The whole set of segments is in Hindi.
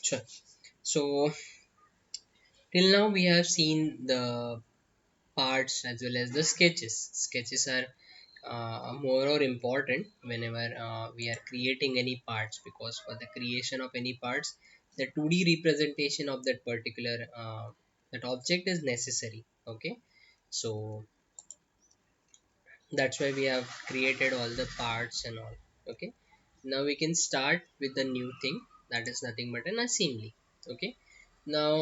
Sure. So till now we have seen the parts as well as the sketches. Sketches are more or important whenever we are creating any parts, because for the creation of any parts, the 2D representation of that particular that object is necessary. Okay, so that's why we have created all the parts and all. Okay, now we can start with the new thing, that is nothing but an assembly. Okay, now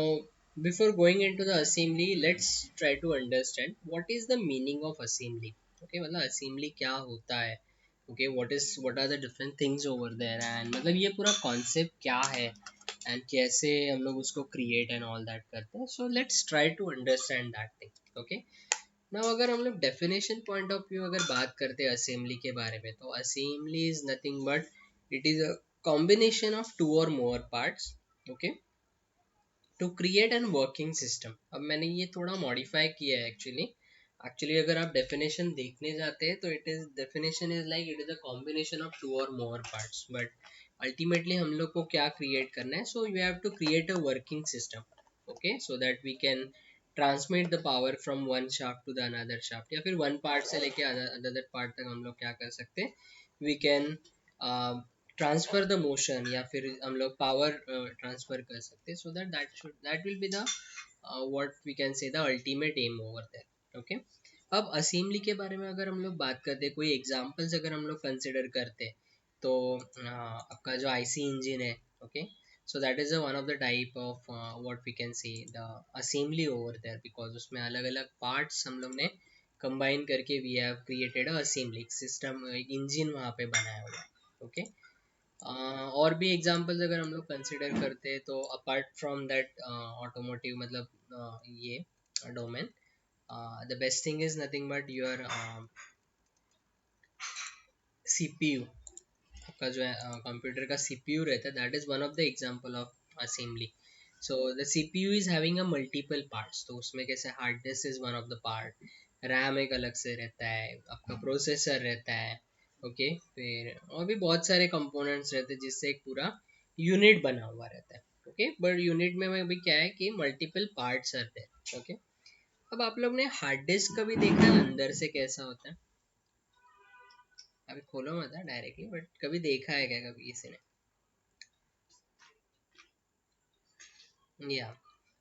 before going into the assembly, let's try to understand what is the meaning of assembly. Okay, मतलब assembly क्या होता है. Okay, what are the different things over there, and मतलब ये पूरा concept क्या है and कैसे हम लोग उसको create and all that करते हैं. So let's try to understand that thing. Okay, ना अगर हम लोग डेफिनेशन पॉइंट ऑफ व्यू अगर बात करते हैं असेंबली के बारे में, तो assembly is nothing but it is a combination of two और more parts. Okay, to create an working system. अब मैंने ये थोड़ा मॉडिफाई किया है एक्चुअली. एक्चुअली अगर आप डेफिनेशन देखने जाते हैं तो it is definition is like it is a combination of two और मोर पार्ट्स, बट अल्टीमेटली हम लोग को क्या क्रिएट करना है. So you have to create a working system. Okay, so that we can transmit the power from one shaft to the another shaft, या फिर वन पार्ट से लेके अनदर पार्ट तक हम लोग क्या कर सकते हैं. We can transfer the motion, या फिर हम लोग पावर ट्रांसफर कर सकते हैं. So that will be the what we can say the ultimate aim over there. Okay, अब असेंबली के बारे में अगर हम लोग बात करते हैं, कोई एग्जांपल्स अगर हम लोग कंसिडर करते हैं, तो आपका जो आईसी इंजन है. Okay, so that is a one of the type of what we can say the assembly over there, because उसमें अलग अलग parts हम लोग ने combine करके we have created a assembly system, एक engine वहाँ पे बनाया हुआ है. ओके, और भी एग्जांपल्स अगर हम लोग कंसिडर करते हैं, तो अपार्ट फ्रॉम दैट ऑटोमोटिव मतलब ये domain, the best thing is nothing but your CPU. आपका जो है कंप्यूटर का सीपीयू रहता है, that is one of the example of assembly. So the CPU is having a multiple parts. तो उसमें कैसे hard disk is one of the part, RAM एक अलग से रहता है, आपका प्रोसेसर रहता है. ओके, फिर और भी बहुत सारे कंपोनेंट्स रहते हैं जिससे एक पूरा यूनिट बना हुआ रहता है. ओके, बट यूनिट में अभी क्या है कि मल्टीपल पार्ट्स रहते हैं. ओके, अब आप लोग ने हार्ड डिस्क कभी देखा है अंदर से कैसा होता है. अभी खोलो मत डायरेक्टली, बट कभी देखा है क्या कभी किसी ने. या,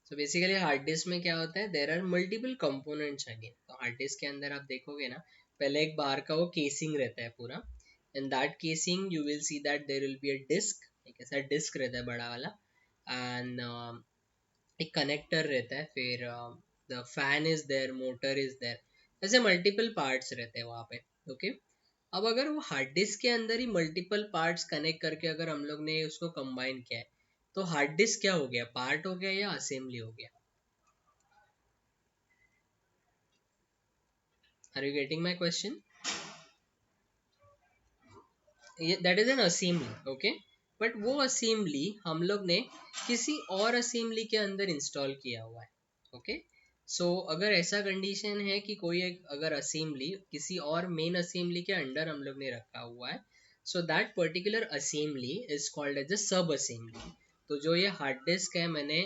सो बेसिकली हार्ड डिस्क में क्या होता है, there are multiple components again. तो हार्ड डिस्क के अंदर आप देखोगे ना, पहले एक बाहर का वो केसिंग रहता है पूरा. In that casing you will see that there will be a disk, एक ऐसा डिस्क रहता है बड़ा वाला. एंड एक कनेक्टर रहता है, फिर the fan is there, motor is there, ऐसे मल्टीपल पार्ट्स रहते हैं वहाँ पे. ओके, अब अगर वो हार्ड डिस्क के अंदर ही मल्टीपल पार्ट्स कनेक्ट करके अगर हम लोग ने उसको कंबाइन किया है, तो हार्ड डिस्क क्या हो गया, पार्ट हो गया या असेंबली हो गया. Are you getting my question. That is an assembly. Okay, but वो असेंबली हम लोग ने किसी और असेंबली के अंदर इंस्टॉल किया हुआ है. ओके, सो अगर ऐसा कंडीशन है कि कोई एक अगर असेंबली किसी और मेन असेंबली के अंडर हम लोग ने रखा हुआ है, so that particular assembly is called as a sub assembly. तो जो ये हार्ड डिस्क है मैंने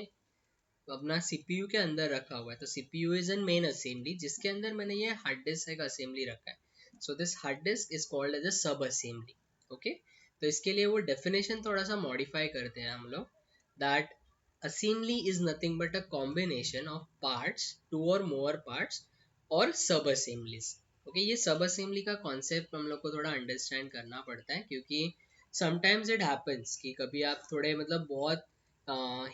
अपना सीपीयू के अंदर रखा हुआ है, तो CPU is an main assembly जिसके अंदर मैंने ये हार्ड डिस्क एक असेंबली रखा है. So this hard disk is called as a sub assembly. Okay, तो इसके लिए वो डेफिनेशन थोड़ा सा मॉडिफाई करते हैं हम लोग, that assembly is nothing but a combination of parts, two or more parts, और सब assemblies. ओके, ये सब असेंबली का कॉन्सेप्ट हम लोग को थोड़ा अंडरस्टैंड करना पड़ता है, क्योंकि समटाइम्स इट हैपन्स कि कभी आप थोड़े मतलब बहुत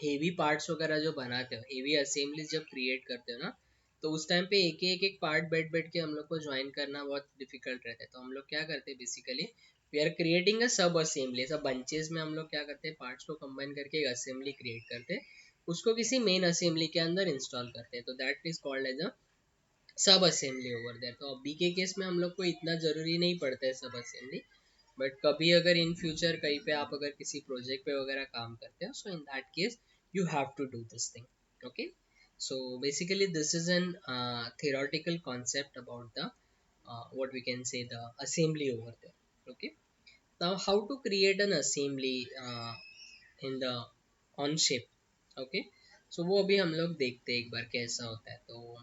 हेवी पार्ट्स वगैरह जो बनाते हो, हेवी असेंबलीज जब क्रिएट करते हो ना, तो उस टाइम पे एक पार्ट बैठ बैठ के हम लोग को ज्वाइन करना बहुत डिफिकल्ट रहता है. तो हम लोग क्या करते हैं, basically we are creating a sub assembly. सब बंचेस में हम लोग क्या करते हैं, पार्ट्स को कंबाइन करके एक असेंबली क्रिएट करते हैं, उसको किसी मेन असेंबली के अंदर इंस्टॉल करते हैं. तो that is called as a sub assembly over there. तो अभी के केस में हम लोग को इतना ज़रूरी नहीं पड़ता है सब असेंबली, बट कभी अगर इन फ्यूचर कहीं पे आप अगर किसी प्रोजेक्ट पे वगैरह काम करते हो, so in that case you have to do this thing. Okay, so basically this is an theoretical concept about the what we can say the assembly over there. Okay, now how to create an assembly in the Onshape. Okay, so वो अभी हम लोग देखते हैं एक बार कैसा होता है। तो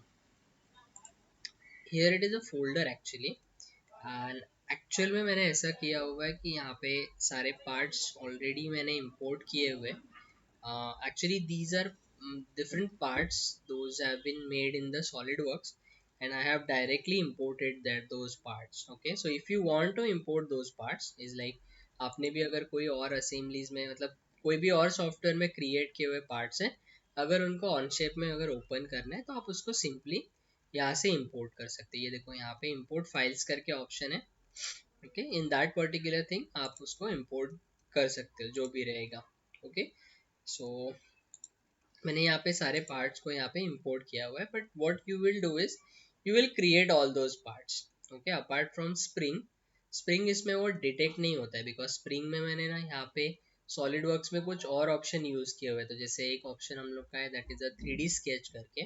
here it is a folder actually, and actual में मैंने ऐसा किया हुआ है कि यहाँ पे सारे पार्ट्स ऑलरेडी मैंने इंपोर्ट किए हुए। Actually these are different parts, those have been made in the SolidWorks, and I have directly imported that those parts. Okay, so if you want to import those parts is like, आपने भी अगर कोई और assemblies में मतलब कोई भी और सॉफ्टवेयर में क्रिएट किए हुए पार्ट्स हैं, अगर उनको ऑन शेप में अगर ओपन करना है तो आप उसको सिंपली यहाँ से इंपोर्ट कर सकते हैं। ये देखो यहाँ पे इंपोर्ट फाइल्स करके ऑप्शन है। Okay, in that particular thing आप उसको इंपोर्ट कर सकते हो जो भी रहेगा। ओके, सो मैंने यहाँ पे सारे पार्ट्स को यहाँ पे इंपोर्ट किया हुआ है, but what you will do is you will create all those parts. Okay, apart from spring, spring इसमें वो डिटेक्ट नहीं होता है बिकॉज स्प्रिंग में मैंने ना यहाँ पे सॉलिड वर्क्स में कुछ और ऑप्शन यूज किए हुए। तो जैसे एक ऑप्शन हम लोग का है that is a 3D sketch करके,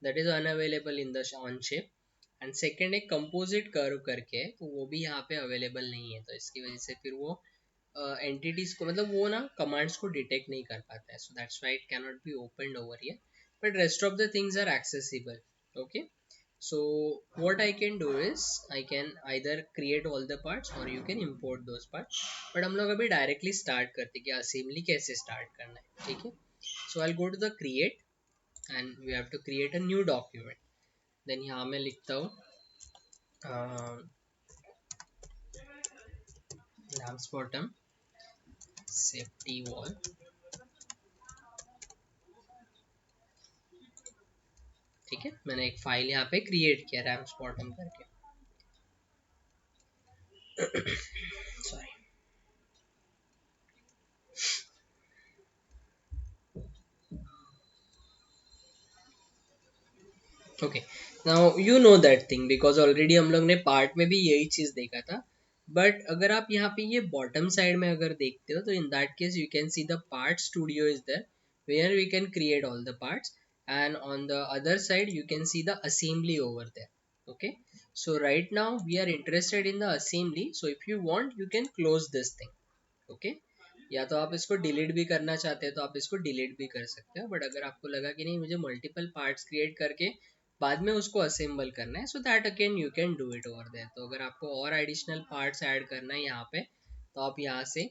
that is unavailable in the Onshape. And second एक कंपोजिट कर्व करके है, तो वो भी यहाँ पे अवेलेबल नहीं है। तो इसकी वजह से फिर वो एंटिटीज को मतलब वो ना कमांड्स को डिटेक्ट नहीं कर पाता है, so that's why it can not be opened over here, but rest of the things are accessible. Okay, so what I can do is I can either create all the parts or you can import those parts, but हम लोग अभी डायरेक्टली स्टार्ट करते कि असेंबली कैसे स्टार्ट करना है। ठीक है, so I'll go to the create and we have to create a new document। then यहाँ मैं लिखता हूँ lamps bottom safety wall। ठीक है, मैंने एक फाइल यहाँ पे क्रिएट किया रैम्स बॉटम करके। Sorry. Okay, now you know that thing because already हम लोग ने पार्ट में भी यही चीज देखा था। बट अगर आप यहाँ पे ये बॉटम साइड में अगर देखते हो तो in that case you can see the part studio is there where we can create all the parts, and on the other side you can see the assembly over there। okay, so right now we are interested in the assembly, so if you want you can close this thing। Okay, या तो आप इसको डिलीट भी करना चाहते हैं तो आप इसको डिलीट भी कर सकते हो, बट अगर आपको लगा कि नहीं मुझे मल्टीपल पार्ट्स क्रिएट करके बाद में उसको असेंबल करना है, so that again you can do it over there. तो अगर आपको और एडिशनल पार्ट्स ऐड करना है यहाँ पे तो आप यहाँ से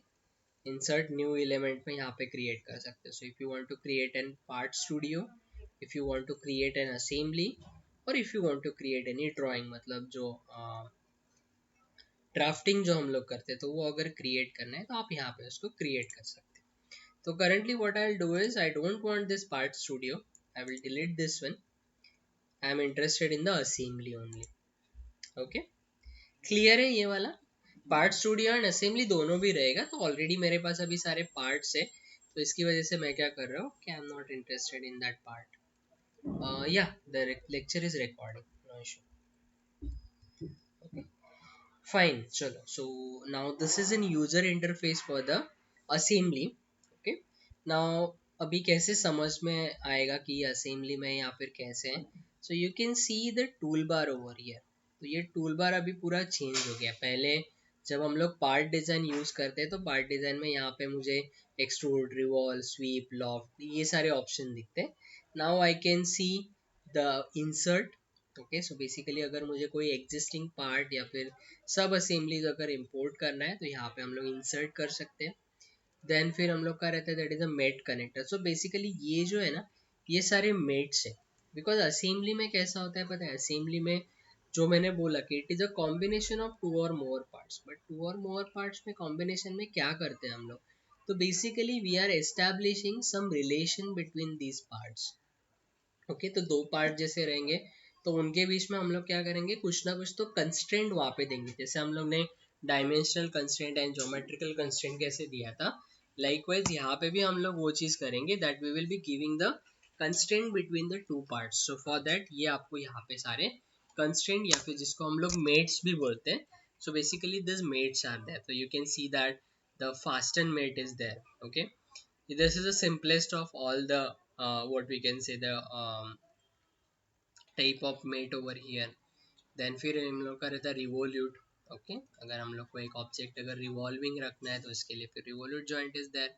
इंसर्ट न्यू एलिमेंट में यहाँ पे क्रिएट कर सकते हो। So if you want to create an part studio, if you want to create an assembly, और if you want to create any drawing मतलब जो ड्राफ्टिंग जो हम लोग करते हैं, तो वो अगर क्रिएट करना है तो आप यहाँ पे उसको क्रिएट कर सकते हैं। तो currently what I'll do is I don't want this part studio, I will delete this one, I am interested in the assembly only। okay, clear है ये वाला? पार्ट स्टूडियो एंड असेंबली दोनों भी रहेगा। तो ऑलरेडी मेरे पास अभी सारे पार्ट्स है, तो इसकी वजह से मैं क्या कर रहा हूँ कि I am not interested in that part. या the lecture is recording, no issue. Fine, चलो, so now this is an user interface for the assembly. Okay, now अभी कैसे समझ में आएगा कि ये असेंबली में या फिर कैसे है? So you can see the tool bar over here. तो ये टूल बार अभी पूरा चेंज हो गया। पहले जब हम लोग पार्ट डिज़ाइन यूज़ करते हैं तो पार्ट डिज़ाइन में यहाँ पे मुझे एक्सट्रूड, रिवॉल्व, स्वीप, लॉफ्ट ये सारे ऑप्शन दिखते हैं। Now I can see the insert. Okay, so basically अगर मुझे कोई एग्जिस्टिंग पार्ट या फिर सब असेंबलीज अगर इंपोर्ट करना है तो यहाँ पे हम लोग इंसर्ट कर सकते हैं। देन फिर हम लोग का रहता है that is a mate connector. So basically ये जो है ना, ये सारे मेट्स है। बिकॉज असेंबली में कैसा होता है पता है? असेंबली में जो मैंने बोला कि it is a combination of two और मोर पार्ट्स, बट टू और मोर पार्ट्स में कॉम्बिनेशन में क्या करते हैं हम लोग? तो basically we are establishing some relation between these parts. Okay, तो दो पार्ट जैसे रहेंगे तो उनके बीच में हम लोग क्या करेंगे, कुछ ना कुछ तो कंस्ट्रेंट वहाँ पे देंगे। जैसे हम लोग ने dimensional constraint and geometrical constraint कैसे दिया था, लाइकवाइज यहाँ पे भी हम लोग वो चीज़ करेंगे that we will be giving the constraint between the two parts. So for that ये आपको यहाँ पे सारे कंस्ट्रेंट या फिर जिसको हम लोग मेट्स भी बोलते हैं, so basically this mates are there. तो you can see that the fasten mate is there. Okay, this is the simplest of all the what we can say the type of mate over here। Then फिर हम लोग का रहता है रिवोल्यूट। ओके, अगर हम लोग को एक ऑब्जेक्ट अगर रिवॉल्विंग रखना है तो इसके लिए फिर revolute joint is there.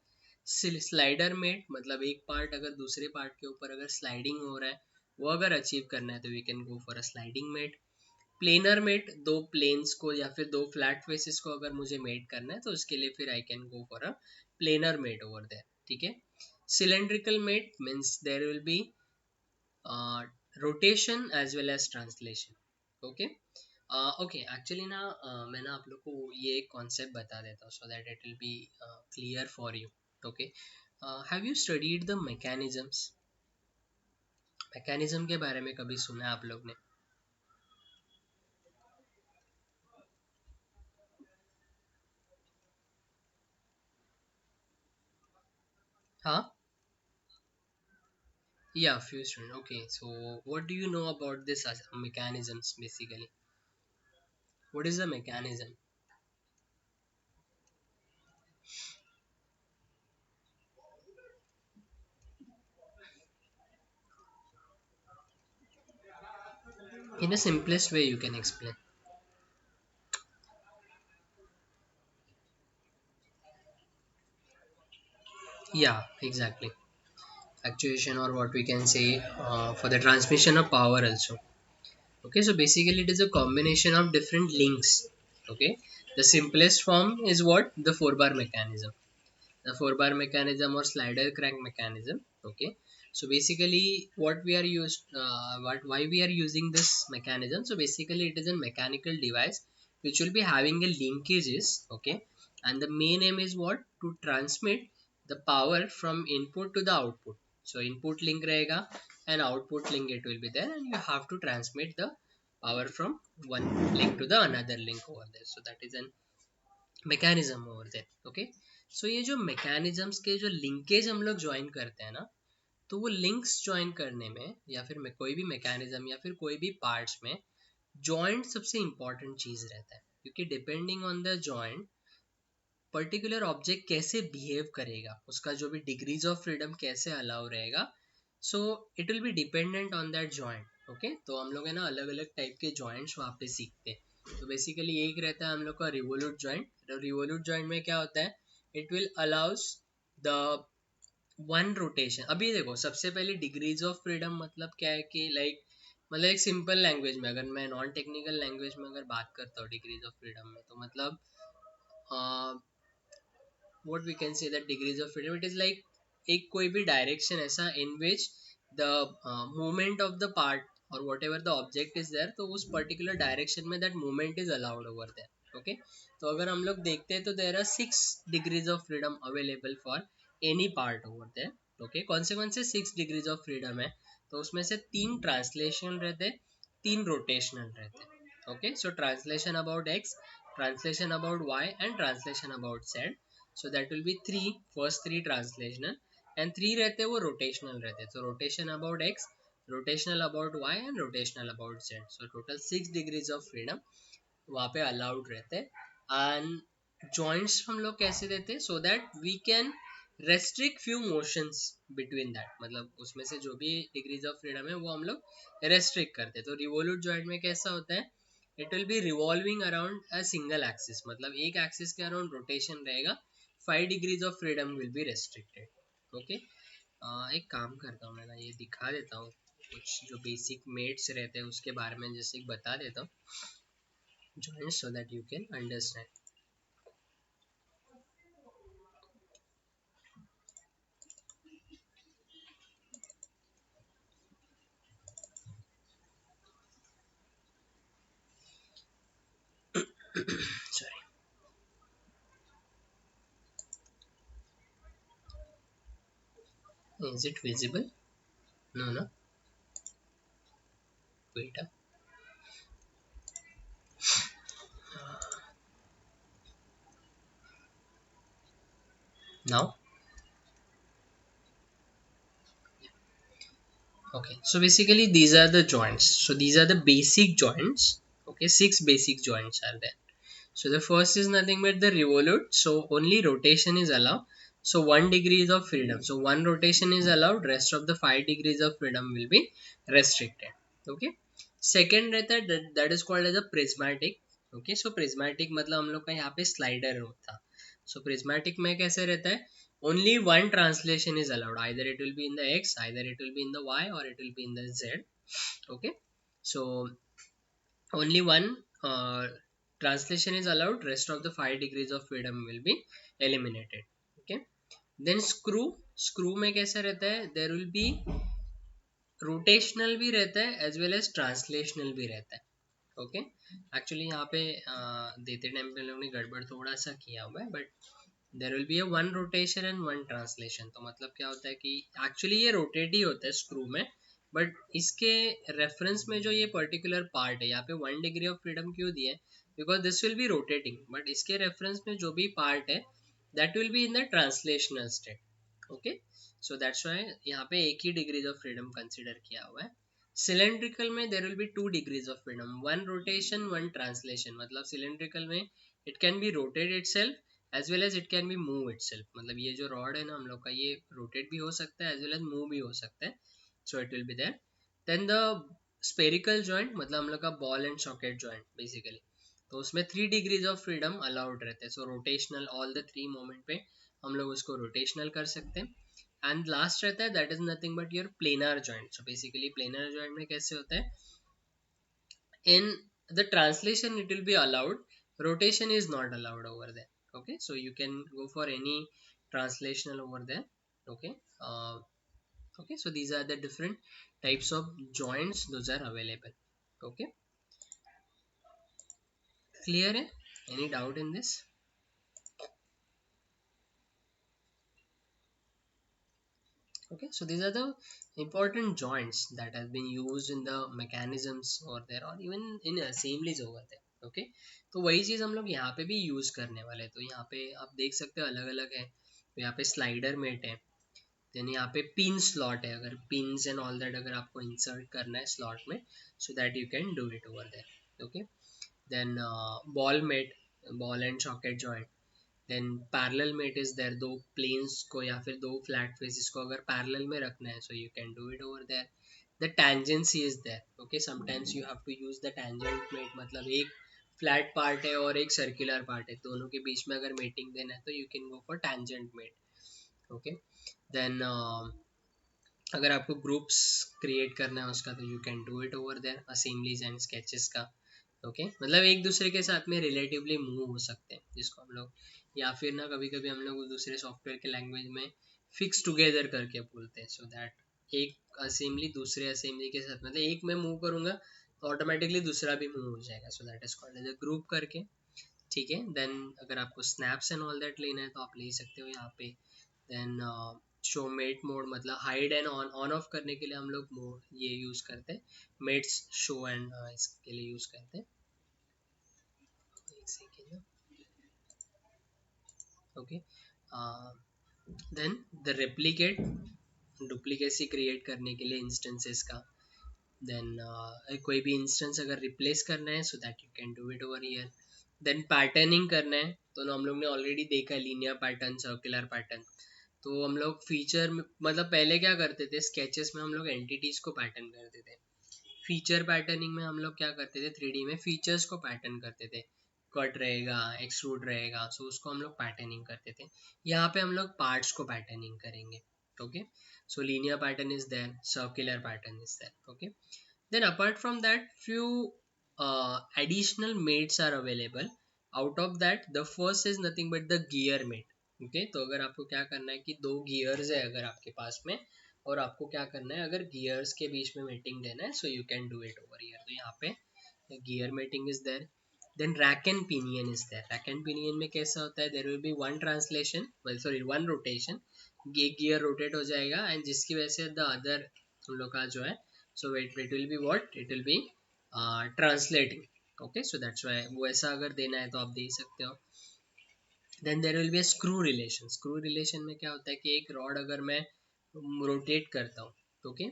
Slider mate मतलब एक पार्ट अगर दूसरे पार्ट के ऊपर अगर स्लाइडिंग हो रहा है, वो अगर अचीव करना है तो we can go for a sliding mate. Planar mate, दो प्लेन्स को या फिर दो फ्लैट फेसेस को अगर मुझे मेट करना है तो उसके लिए फिर I can go for a planar mate over there, ठीक है। Cylindrical mate means there will be rotation as well as translation, okay. Okay, actually ना मैं ना आप लोग को ये एक कॉन्सेप्ट बता देता हूँ so that it will B clear for you, okay. Have you studied the mechanisms? Mechanism के बारे में कभी सुना है आप लोग ने? हाँ, yeah, few students. Okay, so what do you know about this mechanisms basically? What is the mechanism? In the simplest way you can explain. Yeah, exactly. Actuation, or what we can say for the transmission of power also. Okay, so basically it is a combination of different links. Okay, the simplest form is what? The four bar mechanism. The four bar mechanism or slider crank mechanism, okay. So basically what we are used what why we are using this mechanism, so basically it is a mechanical device which will be having a linkages, okay, and the main aim is what? To transmit the power from input to the output. So input link rahega and output link it will be there, and you have to transmit the power from one link to the another link over there. So that is an mechanism over there, okay. So ये जो मैकेनिज्म्स के जो लिंकेज हम लोग ज्वाइन करते हैं ना, तो वो लिंक्स ज्वाइन करने में या फिर कोई भी मैकेनिज्म या फिर कोई भी पार्ट्स में जॉइंट सबसे इंपॉर्टेंट चीज रहता है, क्योंकि depending on the joint particular object कैसे बिहेव करेगा, उसका जो भी डिग्रीज ऑफ फ्रीडम कैसे अलाउ रहेगा, सो it will be dependent on that joint, okay. तो हम लोग है ना अलग अलग टाइप के जॉइंट्स वहाँ पे सीखते हैं। तो बेसिकली एक रहता है हम लोग का रिवोल्यूट जॉइंट। रिवोल्यूट जॉइंट में क्या होता है? It will allow us the one rotation. अभी देखो सबसे पहले डिग्रीज ऑफ फ्रीडम मतलब क्या है कि लाइक मतलब एक सिंपल लैंग्वेज में, अगर मैं नॉन टेक्निकल लैंग्वेज में अगर बात करता हूँ डिग्रीज ऑफ फ्रीडम में, तो मतलब what we can say that degrees of freedom, it is like एक कोई भी डायरेक्शन ऐसा in which the movement of the part or whatever the object is there, तो उस पर्टिकुलर डायरेक्शन में that movement is allowed over there, okay। तो अगर हम लोग देखते हैं तो there are 6 degrees of freedom available for any part over there, okay। कौन से 6 degrees of freedom है? तो उसमें से 3 ट्रांसलेशन रहते, 3 रोटेशनल रहते, okay। So translation about x, translation about y and translation about z, so that will be three, first three translational, and three रहते वो rotational रहते, so rotation about x, rotational about y and rotational about z, so total 6 degrees of freedom वहाँ पे अलाउड रहते हैं। एंड जॉइंट्स हम लोग कैसे देते हैं? So that we can restrict few motions between that, मतलब उसमें से जो भी डिग्रीज ऑफ फ्रीडम है वो हम लोग रेस्ट्रिक्ट करते हैं। तो रिवोल्यूट जॉइंट में कैसा होता है? It will B revolving around a single axis, मतलब एक एक्सिस के अराउंड रोटेशन रहेगा, 5 degrees of freedom will be restricted, okay. एक काम करता हूँ मैं ना, ये दिखा देता हूँ कुछ जो बेसिक मेट्स रहते हैं उसके बारे में जैसे बता देता हूँ, join so that you can understand. Sorry, is it visible? No, no, wait up. Now, okay, so basically these are the joints, so these are the basic joints, okay, 6 basic joints are there. So the first is nothing but the revolute, so only rotation is allowed, so 1 degrees of freedom, so one rotation is allowed, rest of the 5 degrees of freedom will be restricted, okay। second रहता है that is called as a prismatic, okay। so prismatic मतलब हम लोग का यहाँ पे स्लाइडर होता, so prismatic में कैसे रहता है? only one translation is allowed. Either it will be in the X, either it will be in the Y, or it will be in the Z. Okay, so only one translation is allowed. Rest of the 5 degrees of freedom will be eliminated. Okay, then screw में कैसा रहता है, there will be रोटेशनल भी रहता है एज वेल एज ट्रांसलेशनल भी रहता है. ओके, एक्चुअली यहाँ पे देते टाइम पे लोगों ने गड़बड़ थोड़ा सा किया हुआ है, but there will be a one rotation and one translation. तो मतलब क्या होता है कि एक्चुअली ये रोटेट ही होता है स्क्रू में, बट इसके रेफरेंस में जो ये पर्टिकुलर पार्ट है, यहाँ पे 1 डिग्री ऑफ फ्रीडम क्यों दिया है, because this will be rotating, but इसके रेफरेंस में जो भी पार्ट है that will be in the translational state. Okay, so that's why यहाँ पे एक ही डिग्रीज ऑफ फ्रीडम कंसिडर किया हुआ है. सिलेंड्रिकल में there will be 2 degrees of freedom, one rotation one translation. मतलब सिलेंड्रिकल में it can be rotate itself as well as it can be move itself. मतलब ये जो रॉड है ना हम लोग का, ये रोटेट भी हो सकता है एज वेल एज मूव भी हो सकता है. So it will be there. Then the spherical joint, मतलब हम लोग का ball and socket joint basically, तो उसमें 3 डिग्रीज ऑफ फ्रीडम अलाउड रहते हैं. So rotational all the 3 moment पे हम लोग उसको रोटेशनल कर सकते हैं. एंड लास्ट रहता है that is nothing but your planar joint. So basically planar joint में कैसे होता है, in the translation it will be allowed, rotation is not allowed over there. Okay, so you can go for any translational over there. Okay, okay, so these are the different types of joints those are available. Okay, clear hai? Any doubt in this? Okay, so these are the important joints that have been used in the mechanisms over there or even in assemblies over there. Okay, तो वही चीज़ हम लोग यहाँ पे भी यूज़ करने वाले हैं. तो यहाँ पे आप देख सकते हो अलग अलग है. तो यहाँ पे स्लाइडर मेट है, देन यहाँ पे पिन स्लॉट है. अगर पिन्स एंड ऑल दैट अगर आपको इंसर्ट करना है स्लॉट में, so that you can do it over there. Okay, then ball mate, ball and socket joint. Then parallel mate is there, दो प्लेन्स को या फिर दो फ्लैट फेसेस को अगर पैरेलल में रखना है, so you can do it over there. The tangency is there. Okay, sometimes you have to use the tangent mate, मतलब एक फ्लैट पार्ट है और एक सर्कुलर पार्ट है, दोनों के बीच में अगर मेटिंग देना है तो you can go for tangent mate. Okay, then अगर आपको ग्रुप्स क्रिएट करना है उसका, तो you can do it over there, assemblies and sketches का. ओके, मतलब एक दूसरे के साथ में रिलेटिवली मूव हो सकते हैं, जिसको हम लोग, या फिर ना कभी कभी हम लोग दूसरे सॉफ्टवेयर के लैंग्वेज में फिक्स टुगेदर करके बोलते हैं. सो दैट एक असेंबली दूसरे असेंबली के साथ, मतलब एक में मूव करूंगा तो ऑटोमेटिकली दूसरा भी मूव हो जाएगा. So that is called as a group करके. ठीक है, देन अगर आपको स्नैप्स एंड ऑल दैट लेना है तो आप ले सकते हो यहाँ पे. देन शो मेट मोड, मतलब हाइड एंड ऑन ऑफ करने के लिए हम लोग मोड ये यूज करते हैं, मेट्स शो एंड इसके लिए यूज करते हैं. एक second. Okay, then the replicate, duplicacy create करने के लिए इंस्टेंसेस का. देन कोई भी इंस्टेंस अगर रिप्लेस करना है, so that you can do it over here. Then patterning करना है, तो हम लोग ने ऑलरेडी देखा लीनियर पैटर्न, सर्कुलर पैटर्न. तो हम लोग फीचर में, मतलब पहले क्या करते थे स्केचेस में, हम लोग एंटिटीज को पैटर्न करते थे. फीचर पैटर्निंग में हम लोग क्या करते थे, 3D में फीचर्स को पैटर्न करते थे. कट रहेगा, एक्सट्रूड रहेगा, सो उसको हम लोग पैटर्निंग करते थे. यहाँ पे हम लोग पार्ट्स को पैटर्निंग करेंगे. Okay, so linear pattern is there, circular pattern is there. Okay, then apart from that few additional mates are available. Out of that the first is nothing but the gear mate. okay, तो अगर आपको क्या करना है कि दो गियर्स है अगर आपके पास में, और आपको क्या करना है अगर गियर्स के बीच में मेटिंग देना है, so you can do it over here. तो यहाँ पे gear mating is there. Then rack and pinion is there. Rack and pinion में कैसा होता है, there will be one translation, sorry one rotation, एक गियर रोटेट हो जाएगा एंड जिसकी वजह से द अदर हम लोग का जो है, so it will be what, it will be translating. okay, so that's why वो ऐसा अगर देना है तो आप दे सकते हो. then there will be a screw relation. screw relation में क्या होता है कि एक रॉड अगर मैं रोटेट करता हूँ, ओके,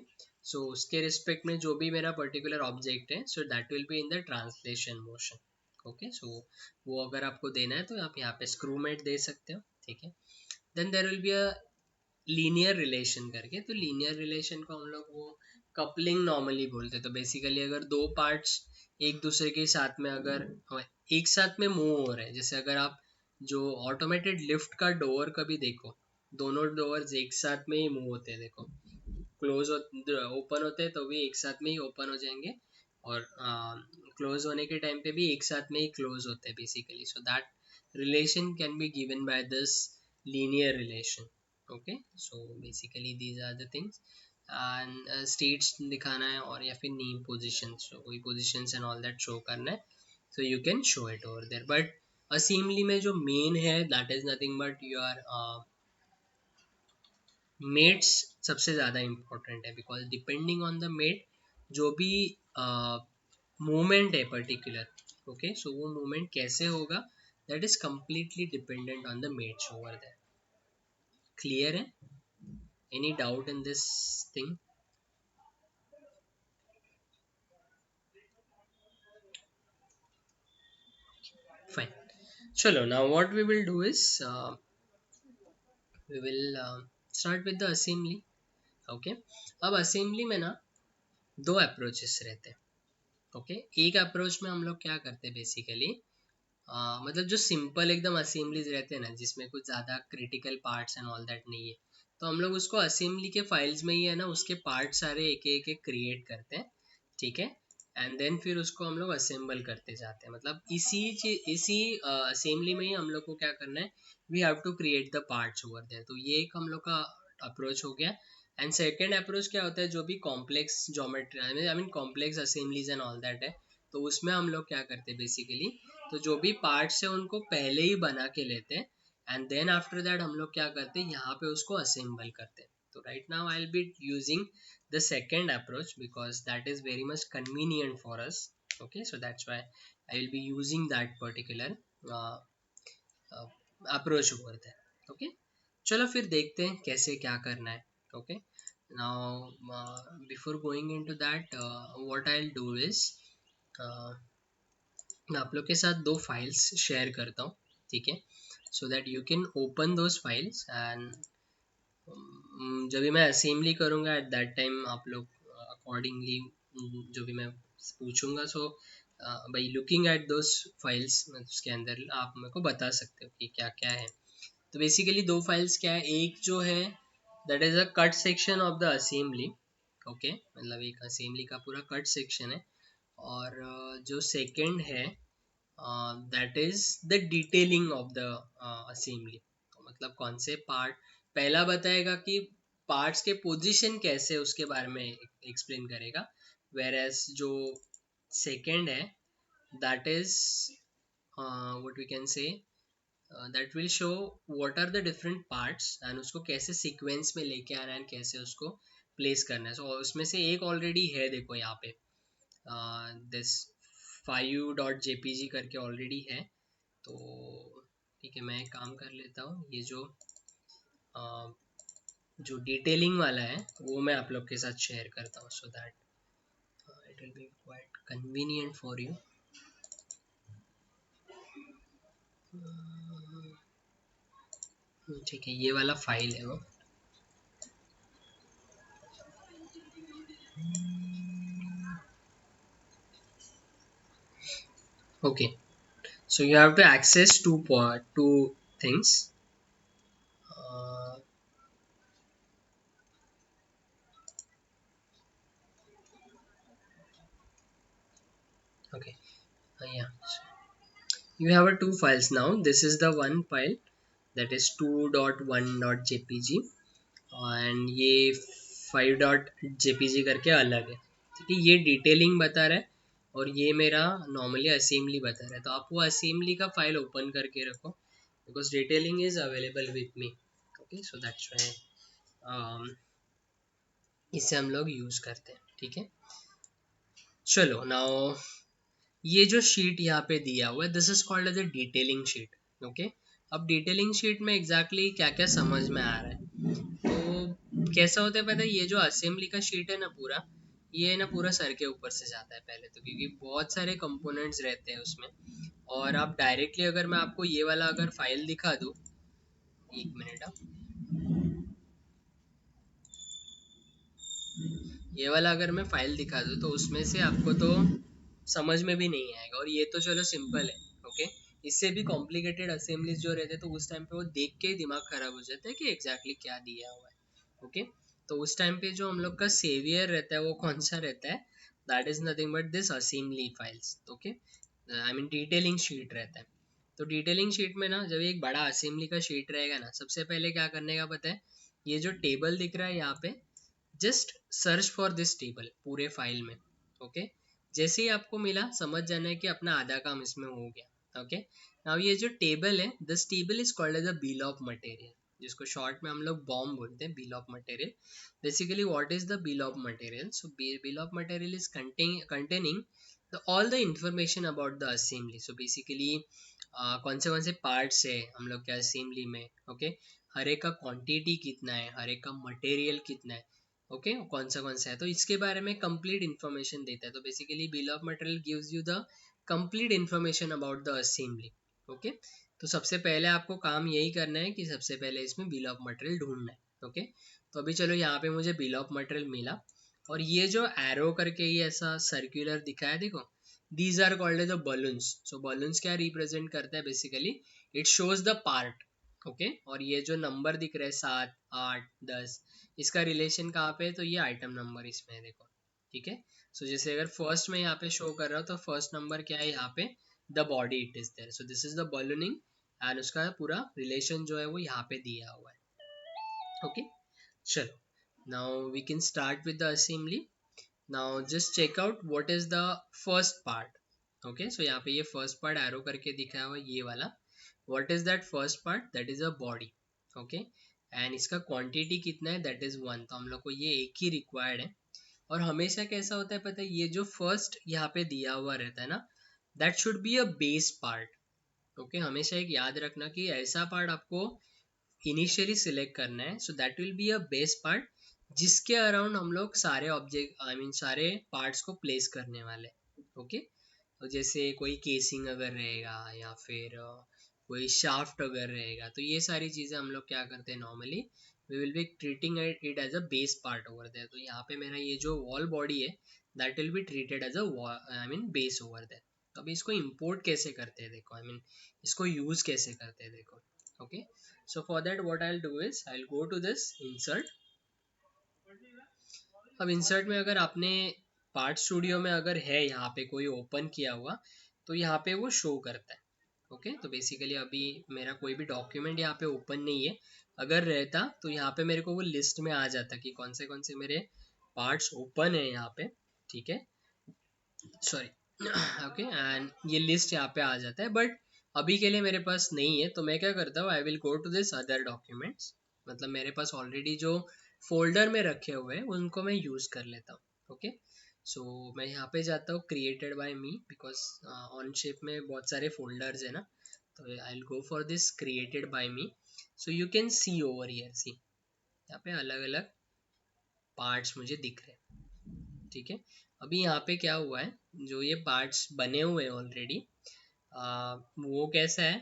सो उसके रिस्पेक्ट में जो भी मेरा पर्टिकुलर ऑब्जेक्ट है, so that will be in the translation motion. Okay, so वो अगर आपको देना है तो आप यहाँ पे स्क्रू मेट दे सकते हो. ठीक है, then there will be a linear relation करके. तो लीनियर रिलेशन को हम लोग वो कपलिंग नॉर्मली बोलते हैं. तो बेसिकली अगर दो पार्ट्स एक दूसरे के साथ में अगर एक साथ में मूव हो रहे हैं, जैसे अगर आप जो ऑटोमेटेड लिफ्ट का डोर कभी देखो, दोनों डोर्स एक साथ में ही मूव होते हैं, देखो क्लोज ओपन होते हैं तो भी एक साथ में ही ओपन हो जाएंगे, और क्लोज होने के टाइम पे भी एक साथ में ही क्लोज होते हैं basically. So that relation can be given by this linear relation. Okay, so basically these are the things. And states दिखाना है और या फिर नेम पोजिशन, कोई position and all that show करना है, so you can show it over there. But assembly में जो main है that is nothing but your mates सबसे ज़्यादा important है, because depending on the mate जो भी movement है particular, okay, so वो movement कैसे होगा that is completely dependent on the mates over there. Clear है? Any doubt in this thing? Fine. चलो, now what we will do is we will start with the assembly. Okay, अब assembly में ना दो अप्रोचेस रहते हैं. ओके, एक अप्रोच में हम लोग क्या करते हैं बेसिकली, मतलब जो सिंपल एकदम असेंबलीज रहते हैं ना, जिसमें कुछ ज़्यादा critical parts and all that नहीं है, तो हम लोग उसको असेंबली के फाइल्स में ही है ना उसके पार्ट सारे एक एक एक क्रिएट करते हैं. ठीक है, एंड देन फिर उसको हम लोग असेंबल करते जाते हैं. मतलब इसी असेंबली में ही हम लोग को क्या करना है, we have to create the parts over there. तो ये एक हम लोग का अप्रोच हो गया. एंड सेकेंड अप्रोच क्या होता है, जो भी complex geometry I mean complex assemblies and all that है, तो उसमें हम लोग क्या करते हैं बेसिकली, तो जो भी पार्ट्स है उनको पहले ही बना के लेते हैं, एंड देन आफ्टर दैट हम लोग क्या करते हैं यहाँ पे उसको असेंबल करते हैं. तो right now I will be using the second approach because that is very much convenient for us. Okay, so that's why I will be using that particular uh, uh, approach over there. Okay, चलो फिर देखते हैं कैसे क्या करना है. Okay, now before going into that what I'll do is uh, मैं आप लोग के साथ दो फाइल्स शेयर करता हूँ. ठीक है, so that you can open those files, and जब भी मैं असेंबली करूँगा एट दैट टाइम आप लोग अकॉर्डिंगली जो भी मैं पूछूंगा, so by looking at those files उसके अंदर आप मेरे को बता सकते हो कि क्या क्या है. तो बेसिकली दो फाइल्स क्या है, एक जो है that is a cut section of the assembly. Okay, मतलब एक असेंबली का पूरा कट सेक्शन है, और जो सेकंड है that is the detailing of the assembly. मतलब कौन से पार्ट, पहला बताएगा कि पार्ट्स के पोजीशन कैसे, उसके बारे में एक्सप्लेन करेगा. वेर एज जो सेकेंड है that is what we can say that will show what are the different parts and उसको कैसे सीक्वेंस में लेके आना है एंड कैसे उसको प्लेस करना है. सो उसमें से एक ऑलरेडी है, देखो यहाँ पे दिस 5.jpg करके ऑलरेडी है. तो ठीक है, मैं एक काम कर लेता हूँ, ये जो डिटेलिंग वाला है वो मैं आप लोग के साथ शेयर करता हूँ, so that it will B quite convenient for you. ठीक है, ये वाला फाइल है वो. Okay, so you have to access two things. uh, okay, yeah, you have two files now. This is the one file that is 2.1.jpg and ये 5.jpg करके अलग है. ठीक है, ये डिटेलिंग बता रहा है और ये मेरा नॉर्मली असेंबली बता रहा है. तो आप वो असेंबली का फाइल ओपन करके रखो because detailing is available with me. Okay, so that's why इसे हम लोग यूज करते हैं. ठीक है, चलो नाउ ये जो शीट यहाँ पे दिया हुआ है this is called as a detailing sheet. Okay, अब डिटेलिंग शीट में एग्जैक्टली क्या क्या समझ में आ रहा है, तो कैसा होता है पता है, ये जो असेंबली का शीट है ना पूरा, ये ना पूरा सर के ऊपर से जाता है पहले तो, क्योंकि बहुत सारे कंपोनेंट्स रहते हैं उसमें. और आप डायरेक्टली अगर मैं आपको ये वाला अगर फाइल दिखा दूँ, एक मिनट, आप ये वाला अगर मैं फाइल दिखा दूँ तो उसमें से आपको तो समझ में भी नहीं आएगा, और ये तो चलो सिंपल है. ओके, इससे भी कॉम्प्लिकेटेड असेंबलीज जो रहते हैं तो उस टाइम पे वो देख के दिमाग खराब हो जाता है कि एग्जैक्टली क्या दिया हुआ है। ओके, तो उस टाइम पे जो हम लोग का सेवियर रहता है वो कौन सा रहता है, that is nothing but this assembly files. Okay, I mean detailing sheet रहता है। तो डिटेलिंग शीट में ना जब एक बड़ा असेंबली का शीट रहेगा ना, सबसे पहले क्या करने का पता है, ये जो टेबल दिख रहा है यहाँ पे, just search for this table पूरे फाइल में। ओके, जैसे ही आपको मिला समझ जाना है कि अपना आधा काम इसमें हो गया। ओके, नाउ ये जो टेबल है, this table is called as a bill of material, जिसको शॉर्ट में हम लोग बॉम बोलते हैं, bill of material. Basically what is the bill of material? So bill of material is containing all the information about the assembly. So basically कौन से पार्ट्स है हम लोग के असेंबली में। ओके, हर एक का क्वांटिटी कितना है, हर एक का मटेरियल कितना है, ओके कौन सा है, तो इसके बारे में कंप्लीट इन्फॉर्मेशन देता है। तो basically bill of material gives you the complete information about the assembly. Okay, तो सबसे पहले आपको काम यही करना है कि सबसे पहले इसमें बिल ऑफ मटेरियल ढूंढना है। ओके, तो अभी चलो यहाँ पे मुझे बिल ऑफ मटेरियल मिला, और ये जो एरो करके ये ऐसा सर्कुलर दिखा है देखो, these are called as the balloons. So balloons क्या रिप्रेजेंट करता है, basically it shows the part. Okay, और ये जो नंबर दिख रहा है 7 8 10, इसका रिलेशन कहाँ पे है, तो ये आइटम नंबर इसमें है देखो। ठीक है, सो जैसे अगर फर्स्ट में यहाँ पे शो कर रहा हूँ तो फर्स्ट नंबर क्या है यहाँ पे, the body it is there, so this is the ballooning, and उसका पूरा रिलेशन जो है वो यहाँ पे दिया हुआ है। ओके, चलो now we can start with the assembly. now just check out what is the first part. Okay, so यहाँ पे ये first part arrow करके दिखा हुआ ये वाला, what is that first part, that is a body. Okay, and इसका quantity कितना है, that is 1, तो हम लोग को ये एक ही required है। और हमेशा कैसा होता है पता है, ये जो first यहाँ पे दिया हुआ रहता है ना, that should be a base part. okay, हमेशा एक याद रखना कि ऐसा part आपको इनिशियली सिलेक्ट करना है, so that will be a base part जिसके अराउंड हम लोग सारे ऑब्जेक्ट आई मीन सारे पार्ट्स को प्लेस करने वाले। ओके, तो जैसे कोई केसिंग अगर रहेगा या फिर कोई शाफ्ट अगर रहेगा, तो ये सारी चीज़ें हम लोग क्या करते हैं normally, we will be treating it as a base part over there. तो यहाँ पे मेरा ये जो वॉल बॉडी है, that will be treated as a I mean base over there. तो अभी इसको इम्पोर्ट कैसे करते हैं देखो, आई मीन इसको यूज़ कैसे करते हैं देखो। Okay, so for that what I'll do is I'll go to this insert। अब इंसर्ट में अगर आपने पार्ट स्टूडियो में अगर है यहाँ पे कोई ओपन किया हुआ, तो यहाँ पे वो शो करता है। ओके, तो बेसिकली अभी मेरा कोई भी डॉक्यूमेंट यहाँ पे ओपन नहीं है, अगर रहता तो यहाँ पे मेरे को वो लिस्ट में आ जाता कि कौन से मेरे पार्ट्स ओपन है यहाँ पे। ठीक है, सॉरी ओके, एंड ये लिस्ट यहाँ पे आ जाता है, बट अभी के लिए मेरे पास नहीं है, तो मैं क्या करता हूँ, I will go to this other documents, मतलब मेरे पास ऑलरेडी जो फोल्डर में रखे हुए हैं उनको मैं यूज़ कर लेता हूँ। ओके, सो मैं यहाँ पे जाता हूँ created by me, because Onshape में बहुत सारे फोल्डर्स है ना, तो I will go for this created by me. So you can see over here, see यहाँ पे अलग अलग पार्ट्स मुझे दिख रहे हैं। ठीक है, अभी यहाँ पे क्या हुआ है, जो ये पार्ट्स बने हुए हैं ऑलरेडी, वो कैसा है,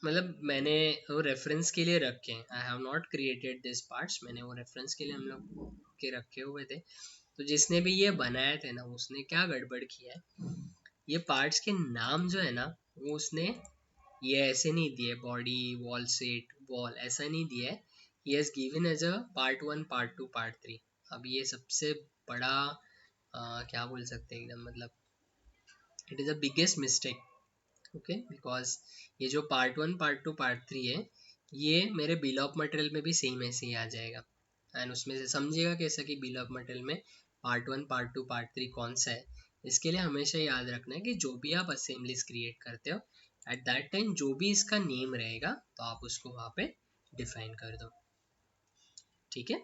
मतलब मैंने वो रेफरेंस के लिए रखे हैं, I have not created this parts, मैंने वो रेफरेंस के लिए हम लोग के रखे हुए थे। तो जिसने भी ये बनाए थे ना, उसने क्या गड़बड़ किया है, ये पार्ट्स के नाम जो है ना, वो उसने ये ऐसे नहीं दिए, बॉडी वॉल सेट वॉल ऐसा नहीं दिया है, he has given as a part 1 part 2 part 3। अब ये सबसे बड़ा क्या बोल सकते हैं एकदम, मतलब it is a biggest mistake. Okay, because ये जो पार्ट 1 पार्ट 2 पार्ट 3 है, ये मेरे बिल ऑफ मटेरियल में भी सेम ऐसे ही आ जाएगा, एंड उसमें से समझिएगा कैसा कि बिल ऑफ मटेरियल में पार्ट 1 पार्ट 2 पार्ट 3 कौन सा है। इसके लिए हमेशा याद रखना है कि जो भी आप असेंबलीज क्रिएट करते हो, एट दैट टाइम जो भी इसका नेम रहेगा तो आप उसको वहाँ पे डिफाइन कर दो। ठीक है,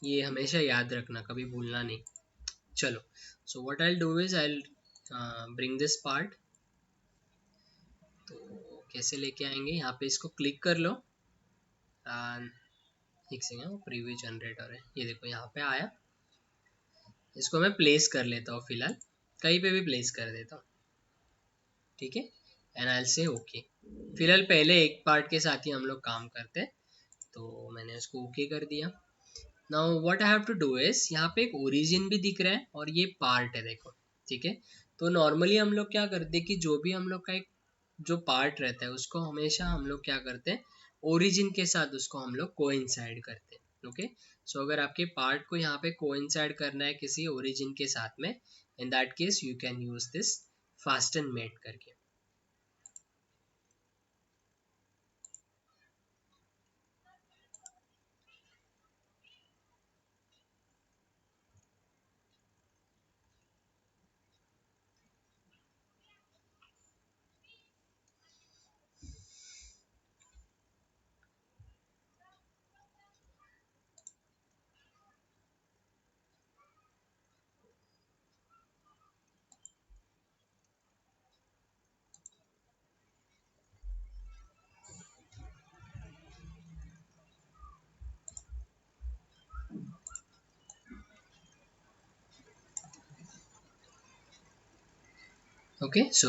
ये हमेशा याद रखना, कभी भूलना नहीं। चलो, so what I will do is I will bring this part. तो कैसे लेके आएंगे, यहाँ पे इसको क्लिक कर लो, एक सेकेंड प्रीव्यू जनरेटर है, ये देखो यहाँ पे आया, इसको मैं प्लेस कर लेता हूँ, फिलहाल कहीं पे भी प्लेस कर देता हूँ। ठीक है, and I will say okay. फिलहाल पहले एक पार्ट के साथ ही हम लोग काम करते हैं, तो मैंने उसको ओके कर दिया। Now what I have to do is, यहाँ पे एक ओरिजिन भी दिख रहा है और ये पार्ट है देखो। ठीक है, तो नॉर्मली हम लोग क्या करते हैं कि जो भी हम लोग का एक जो पार्ट रहता है उसको हमेशा हम लोग क्या करते हैं, ओरिजिन के साथ उसको हम लोग कोइंसाइड करते हैं। ओके, सो अगर आपके पार्ट को यहाँ पे कोइंसाइड करना है किसी ओरिजिन के साथ में, in that case you can use this fasten mate करके। Okay, so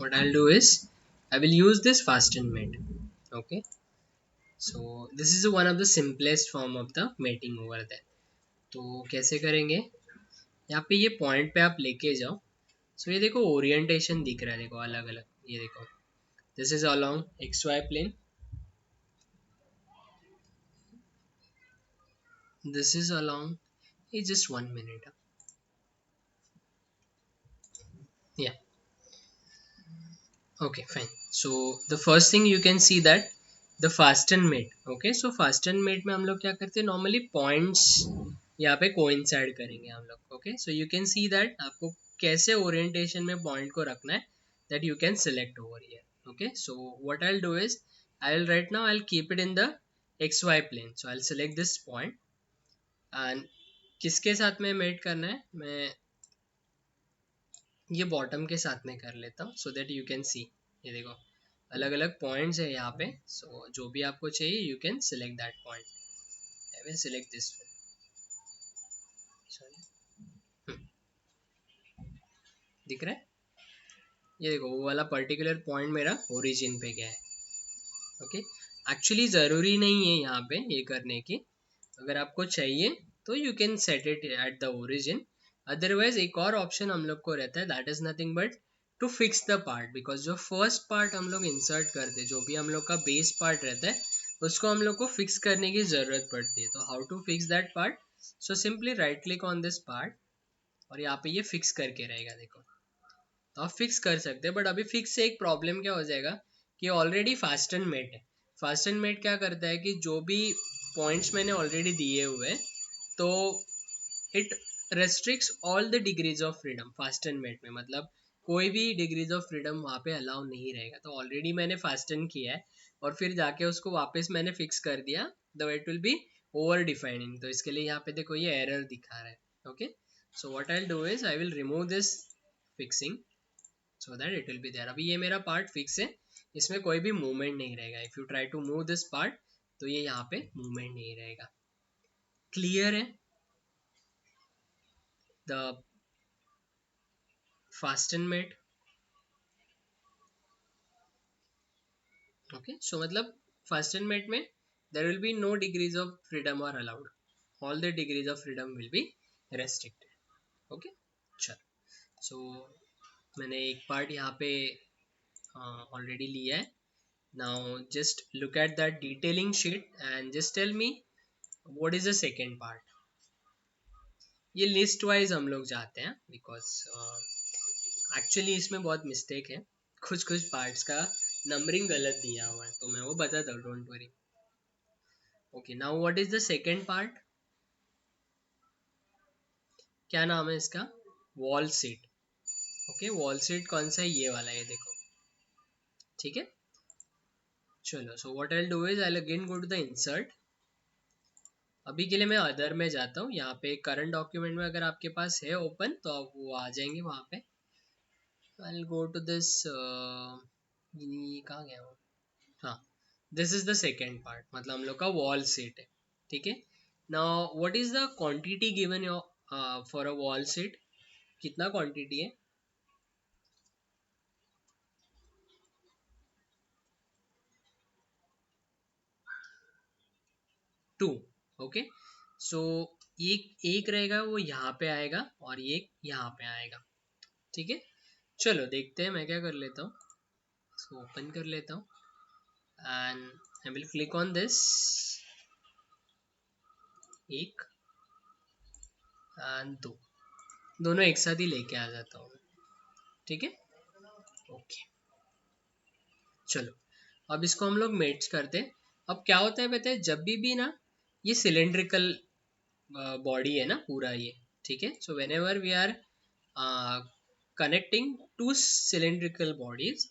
what I'll do is I will use this fasten mate. Okay, so this is one of the simplest form of the mating over there. तो कैसे करेंगे, यहाँ पे ये पॉइंट पे आप लेके जाओ। सो ये देखो ओरिएंटेशन दिख रहा है, देखो अलग अलग, ये देखो this is along X Y plane, this is along, ये just 1 minute, yeah, okay fine. So the first thing you can see that the fasten mate, okay, so fasten mate में हम लोग क्या करते हैं, नॉर्मली पॉइंट्स यहाँ पे कोइंसाइड करेंगे हम लोग। Okay, so you can see that आपको कैसे ओरिएंटेशन में पॉइंट को रखना है, that you can select over here. Okay, so what I'll do is I'll right now I'll keep it in the xy plane, so I'll select this point and किसके साथ में मेट करना है, मैं ये बॉटम के साथ में कर लेता हूँ, सो दैट यू कैन सी, ये देखो अलग अलग पॉइंट्स है यहाँ पे। सो जो भी आपको चाहिए you can select that point, I will select this, sorry, दिख रहा है, ये देखो वो वाला पर्टिकुलर पॉइंट मेरा ओरिजिन पे गया है। ओके, एक्चुअली ज़रूरी नहीं है यहाँ पे ये करने की, अगर आपको चाहिए तो you can set it at the origin. Otherwise एक और ऑप्शन हम लोग को रहता है, that is nothing but to fix the part, because जो फर्स्ट पार्ट हम लोग इंसर्ट करते हैं, जो भी हम लोग का बेस पार्ट रहता है उसको हम लोग को फिक्स करने की ज़रूरत पड़ती है। तो how to fix that part, so simply right click on this part और यहाँ पे ये फिक्स करके रहेगा, देखो तो आप फिक्स कर सकते हैं। बट अभी फिक्स से एक प्रॉब्लम क्या हो जाएगा कि ऑलरेडी फास्टन मेट है। फास्टन मेट क्या करता है कि जो भी पॉइंट्स मैंने ऑलरेडी दिए हुए हैं, तो it restricts all the degrees of freedom fasten mate में, मतलब कोई भी डिग्रीज ऑफ फ्रीडम वहाँ पे अलाउ नहीं रहेगा। तो ऑलरेडी मैंने फास्टन किया है और फिर जाके उसको वापस मैंने फिक्स कर दिया, the it will B over defining. तो इसके लिए यहाँ पे देखो ये एरर दिखा रहा है। Okay, so what I will do is I will remove this fixing so that it will be there. अभी ये मेरा पार्ट फिक्स है, इसमें कोई भी मूवमेंट नहीं रहेगा। If you try to move this part तो ये यहाँ पे मूवमेंट नहीं रहेगा। क्लियर है the fasten mate? Okay, so मतलब फास्टन मेट में there will be no degrees of freedom are allowed, all the degrees of freedom will be restricted. Okay, चलो, सो मैंने एक पार्ट यहाँ पे ऑलरेडी लिया है। Now just look at that detailing sheet and just tell me what is the second part. ये लिस्ट वाइज हम लोग जाते हैं, बिकॉज एक्चुअली इसमें बहुत मिस्टेक है, कुछ कुछ पार्ट्स का नंबरिंग गलत दिया हुआ है, तो मैं वो बताता हूँ, don't worry. Okay, now what is the second part, क्या नाम है इसका, wall seat. Okay, wall seat कौन सा है, ये वाला, ये देखो, ठीक है। चलो, so what I will do is I will again go to the insert. अभी के लिए मैं अदर में जाता हूँ, यहाँ पे करंट डॉक्यूमेंट में अगर आपके पास है ओपन तो आप वो आ जाएंगे वहाँ पे। I will go to this, ये कहाँ गया वो, हाँ, this is the second part, मतलब हम लोग का वॉल सीट है, ठीक है। Now what is the quantity given your for a wall seat, कितना क्वांटिटी है, 2। ओके, सो एक एक रहेगा वो यहाँ पे आएगा और एक यहाँ पे आएगा। ठीक है, चलो देखते हैं। मैं क्या कर लेता हूँ, इसको ओपन कर लेता हूँ and I will click on this, एक एंड दो, दोनों एक साथ ही लेके आ जाता हूँ। ठीक है, ओके, चलो अब इसको हम लोग मेच करते हैं। अब क्या होता है पता है, जब भी ना ये सिलेंड्रिकल बॉडी है ना पूरा ये, ठीक है। So whenever we are connecting to cylindrical bodies,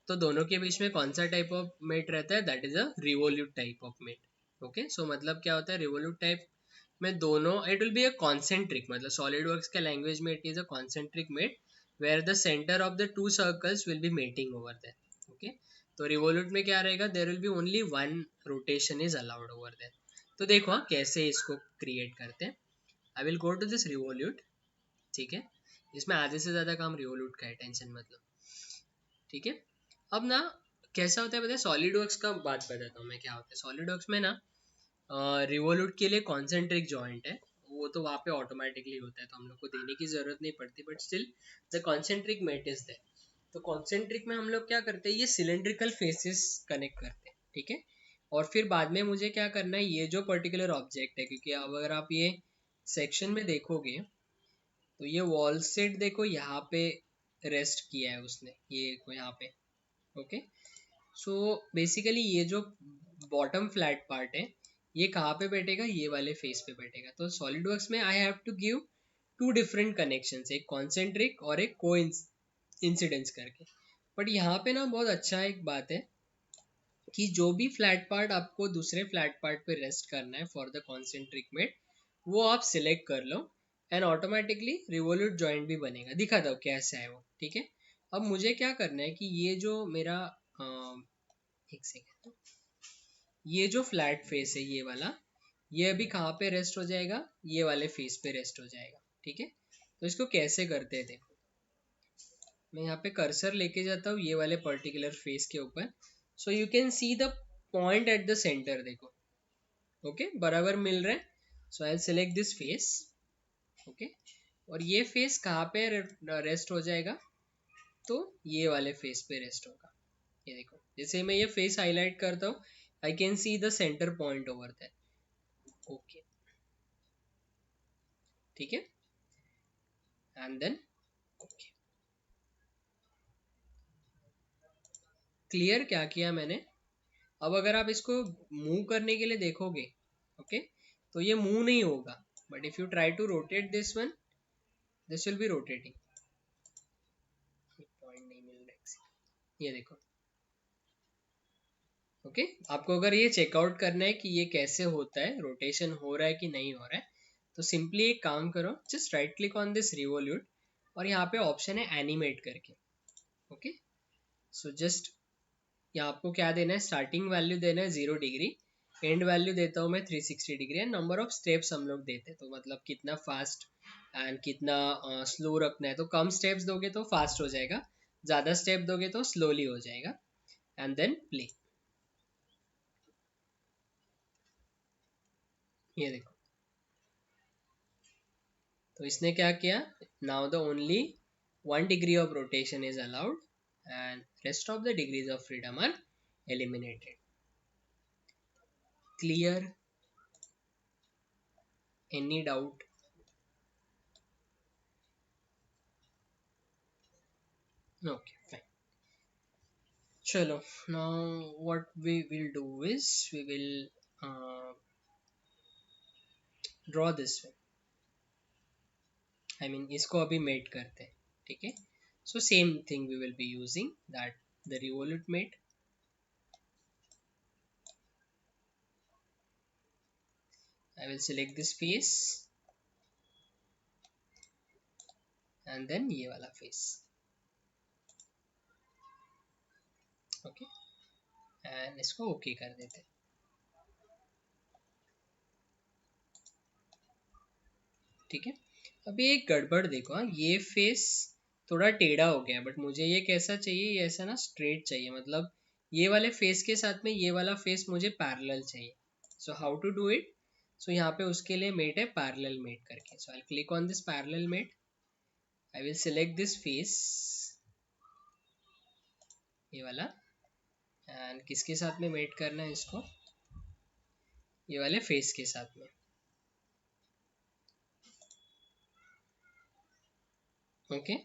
तो दोनों के बीच में कौन सा टाइप ऑफ मेट रहता है, that is a revolute type of mate. Okay, so मतलब क्या होता है रिवोल्यूट टाइप में दोनों, it will be a concentric, मतलब सॉलिड वर्क्स के लैंग्वेज में it is a concentric mate where the centre of the two circles will be mating over there. Okay, तो रिवोल्यूट में क्या रहेगा, there will be only one rotation is allowed over there. तो देखो हाँ कैसे इसको क्रिएट करते हैं। I will go to this revolute, ठीक है, इसमें आधे से ज्यादा काम रिवोल्यूट का है, टेंशन मतलब। ठीक है, अब ना कैसा होता है पता है, सॉलिड वर्क्स का बात बताता हूँ मैं क्या होता है। सॉलिड वर्क्स में ना रिवोल्यूट के लिए कॉन्सेंट्रिक जॉइंट है, वो तो वहाँ पे ऑटोमेटिकली होता है, तो हम लोग को देने की जरूरत नहीं पड़ती, but still the concentric mate is there. तो कॉन्सेंट्रिक में हम लोग क्या करते हैं, ये सिलेंड्रिकल फेसेस कनेक्ट करते हैं, ठीक है। और फिर बाद में मुझे क्या करना है, ये जो पर्टिकुलर ऑब्जेक्ट है, क्योंकि अब अगर आप ये सेक्शन में देखोगे तो ये वॉल सेट देखो यहाँ पे रेस्ट किया है उसने, ये देखो यहाँ पे। ओके, सो बेसिकली ये जो बॉटम फ्लैट पार्ट है, ये कहाँ पे बैठेगा, ये वाले फेस पे बैठेगा। तो सॉलिड वर्क्स में I have to give two different connections, एक कॉन्सेंट्रिक और एक को इंसिडेंस करके। बट यहाँ पे ना बहुत अच्छा एक बात है कि जो भी फ्लैट पार्ट आपको दूसरे फ्लैट पार्ट पे रेस्ट करना है फॉर द कॉन्सेंट्रिक मेट, वो आप सिलेक्ट कर लो एंड ऑटोमेटिकली रिवोल्यूट जॉइंट भी बनेगा। दिखा दो कैसा है वो, ठीक है। अब मुझे क्या करना है कि ये जो मेरा एक सेकेंड, ये जो फ्लैट फेस है ये वाला, ये अभी कहाँ पे रेस्ट हो जाएगा, ये वाले फेस पे रेस्ट हो जाएगा, ठीक है। तो इसको कैसे करते हैं देखो, मैं यहाँ पे कर्सर लेके जाता हूँ ये वाले पर्टिकुलर फेस के ऊपर। So you can see the point at the centre, देखो ओके बराबर मिल रहा है। So I select this face, okay, और ये फेस कहाँ पे रेस्ट हो जाएगा, तो ये वाले फेस पे रेस्ट होगा। ये देखो जैसे मैं ये फेस हाईलाइट करता हूँ, I can see the centre point over that. Okay, ठीक है, एंड देन ओके, क्लियर क्या किया मैंने। अब अगर आप इसको मूव करने के लिए देखोगे, ओके, तो ये मूव नहीं होगा, but if you try to rotate this one, this will be rotating. Point नहीं मिल रहा, ये देखो। ओके, आपको अगर ये चेकआउट करना है कि ये कैसे होता है, रोटेशन हो रहा है कि नहीं हो रहा है, तो सिंपली एक काम करो, just right click on this revolute और यहाँ पे ऑप्शन है एनिमेट करके। ओके, सो जस्ट यहाँ आपको क्या देना है, स्टार्टिंग वैल्यू देना है 0 डिग्री, एंड वैल्यू देता हूँ मैं 360 degree, and number of steps हम लोग देते हैं, तो मतलब कितना फास्ट एंड कितना स्लो रखना है। तो कम स्टेप्स दोगे तो फास्ट हो जाएगा, ज़्यादा स्टेप दोगे तो स्लोली हो जाएगा, एंड देन प्ले। ये देखो, तो इसने क्या किया, now the only 1 degree of rotation is allowed and rest of the degrees of freedom are eliminated. Clear, any doubt? Okay fine, चलो now what we will do is we will draw this one, I mean इसको अभी मेट करते हैं, ठीक है। so same thing we will be using that, the revolute mate, I will select this face and then ये वाला face, ओके, एंड इसको ओके कर देते हैं, ठीक है। अभी एक गड़बड़ देखो, हाँ ये फेस थोड़ा टेढ़ा हो गया, बट मुझे ये कैसा चाहिए, ये ऐसा ना स्ट्रेट चाहिए, मतलब ये वाले फेस के साथ में ये वाला फेस मुझे पैरेलल चाहिए। So how to do it, so यहाँ पे उसके लिए मेट है पैरेलल मेट करके, so I click on this parallel mate I will select this face, ये वाला, एंड किसके साथ में मेट करना है इसको, ये वाले फेस के साथ में। ओके,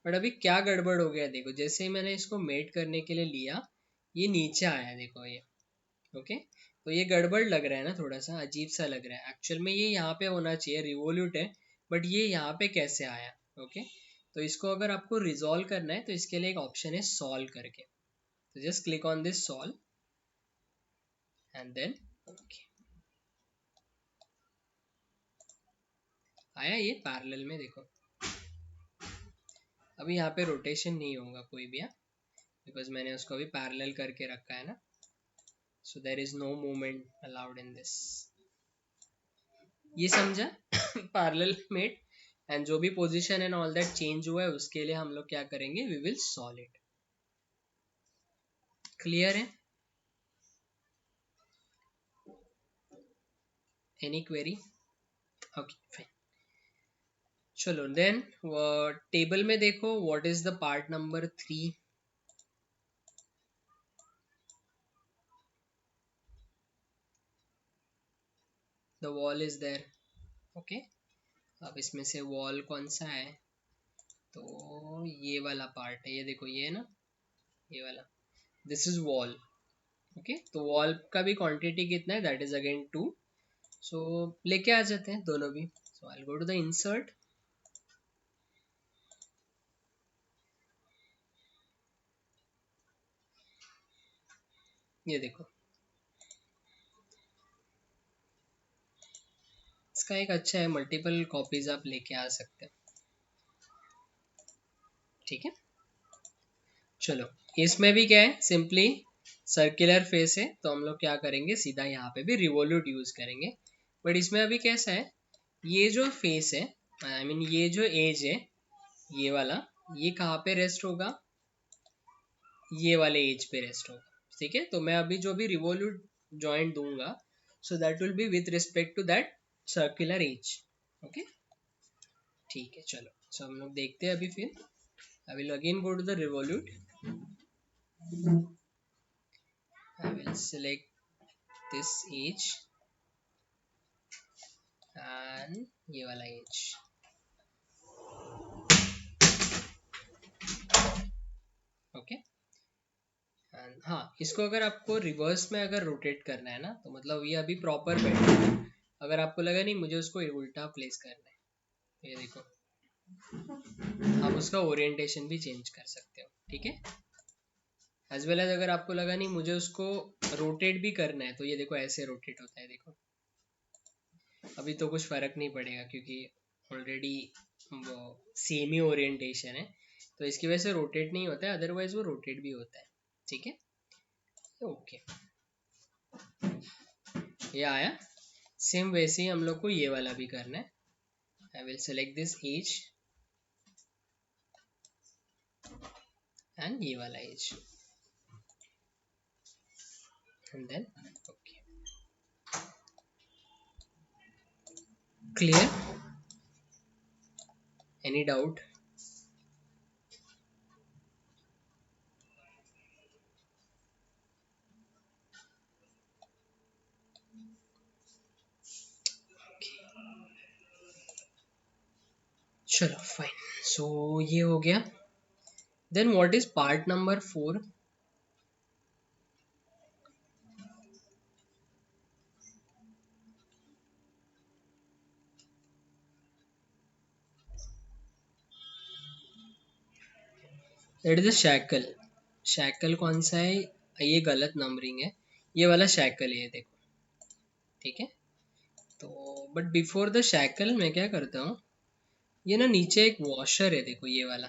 बट अभी क्या गड़बड़ हो गया देखो, जैसे ही मैंने इसको मेट करने के लिए लिया ये नीचे आया, देखो ये। ओके, तो ये गड़बड़ लग रहा है ना, थोड़ा सा अजीब सा लग रहा है। एक्चुअल में ये यहाँ पे होना चाहिए, रिवोल्यूट है, बट ये यहाँ पे कैसे आया। ओके, तो इसको अगर आपको रिजॉल्व करना है तो इसके लिए एक ऑप्शन है सॉल्व करके, तो just click on this solve and then okay, आया ये पैरेलल में देखो। अभी यहाँ पे रोटेशन नहीं होगा कोई भी, बिकॉज मैंने उसको अभी पैरेलल करके रखा है ना, so there is no movement allowed in this। ये समझा पैरेलल मेट, एंड जो भी position and all that change हुआ है उसके लिए हम लोग क्या करेंगे, we will solve it. Clear है? Any query? ओके फाइन, चलो देन टेबल में देखो what is the part number 3। The wall is there. Okay, अब इसमें से वॉल कौन सा है, तो ये वाला पार्ट है, ये देखो ये है ना, ये वाला, दिस इज वॉल। ओके, तो वॉल का भी क्वांटिटी कितना है, दैट इज अगेन 2। सो लेके आ जाते हैं दोनों भी। सो आई गो टू द इंसर्ट, ये देखो इसका एक अच्छा है, मल्टीपल कॉपीज आप लेके आ सकते हैं। ठीक है, चलो इसमें भी क्या है, सिंपली सर्कुलर फेस है, तो हम लोग क्या करेंगे, सीधा यहाँ पे भी रिवोल्यूट यूज करेंगे। बट इसमें अभी कैसा है, ये जो फेस है, आई मीन ये जो एज है, ये वाला, ये कहाँ पे रेस्ट होगा, ये वाले एज पे रेस्ट होगा। ठीक है, तो मैं अभी जो भी रिवोल्यूट जॉइंट दूंगा, so that will be with respect to that circular edge. Okay, ठीक है, चलो सो हम लोग देखते हैं अभी फिर। I will again go to the revolute, I will select this edge and ये वाला एज। ओके, एंड हाँ, इसको अगर आपको रिवर्स में अगर रोटेट करना है ना, तो मतलब ये अभी प्रॉपर बैठा है, अगर आपको लगा नहीं मुझे उसको उल्टा प्लेस करना है, ये देखो आप उसका ओरिएंटेशन भी चेंज कर सकते हो। ठीक है, एज वेल एज अगर आपको लगा नहीं मुझे उसको रोटेट भी करना है, तो ये देखो ऐसे रोटेट होता है, देखो अभी तो कुछ फर्क नहीं पड़ेगा क्योंकि ऑलरेडी वो सेम ही ओरिएंटेशन है, तो इसकी वजह से रोटेट नहीं होता है, अदरवाइज वो रोटेट भी होता है। ठीक है, ओके, ये आया। सेम वैसे ही हम लोग को ये वाला भी करना है। I will select this edge and ये वाला edge and then okay, clear? Any doubt? चलो फाइन, सो ये हो गया। Then what is part number 4? That is a shackle. Shackle कौन सा है, ये गलत नंबरिंग है, ये वाला शैकल है, ये देखो। ठीक है, तो बट बिफोर द शैकल मैं क्या करता हूँ, ये ना नीचे एक वॉशर है, देखो ये वाला,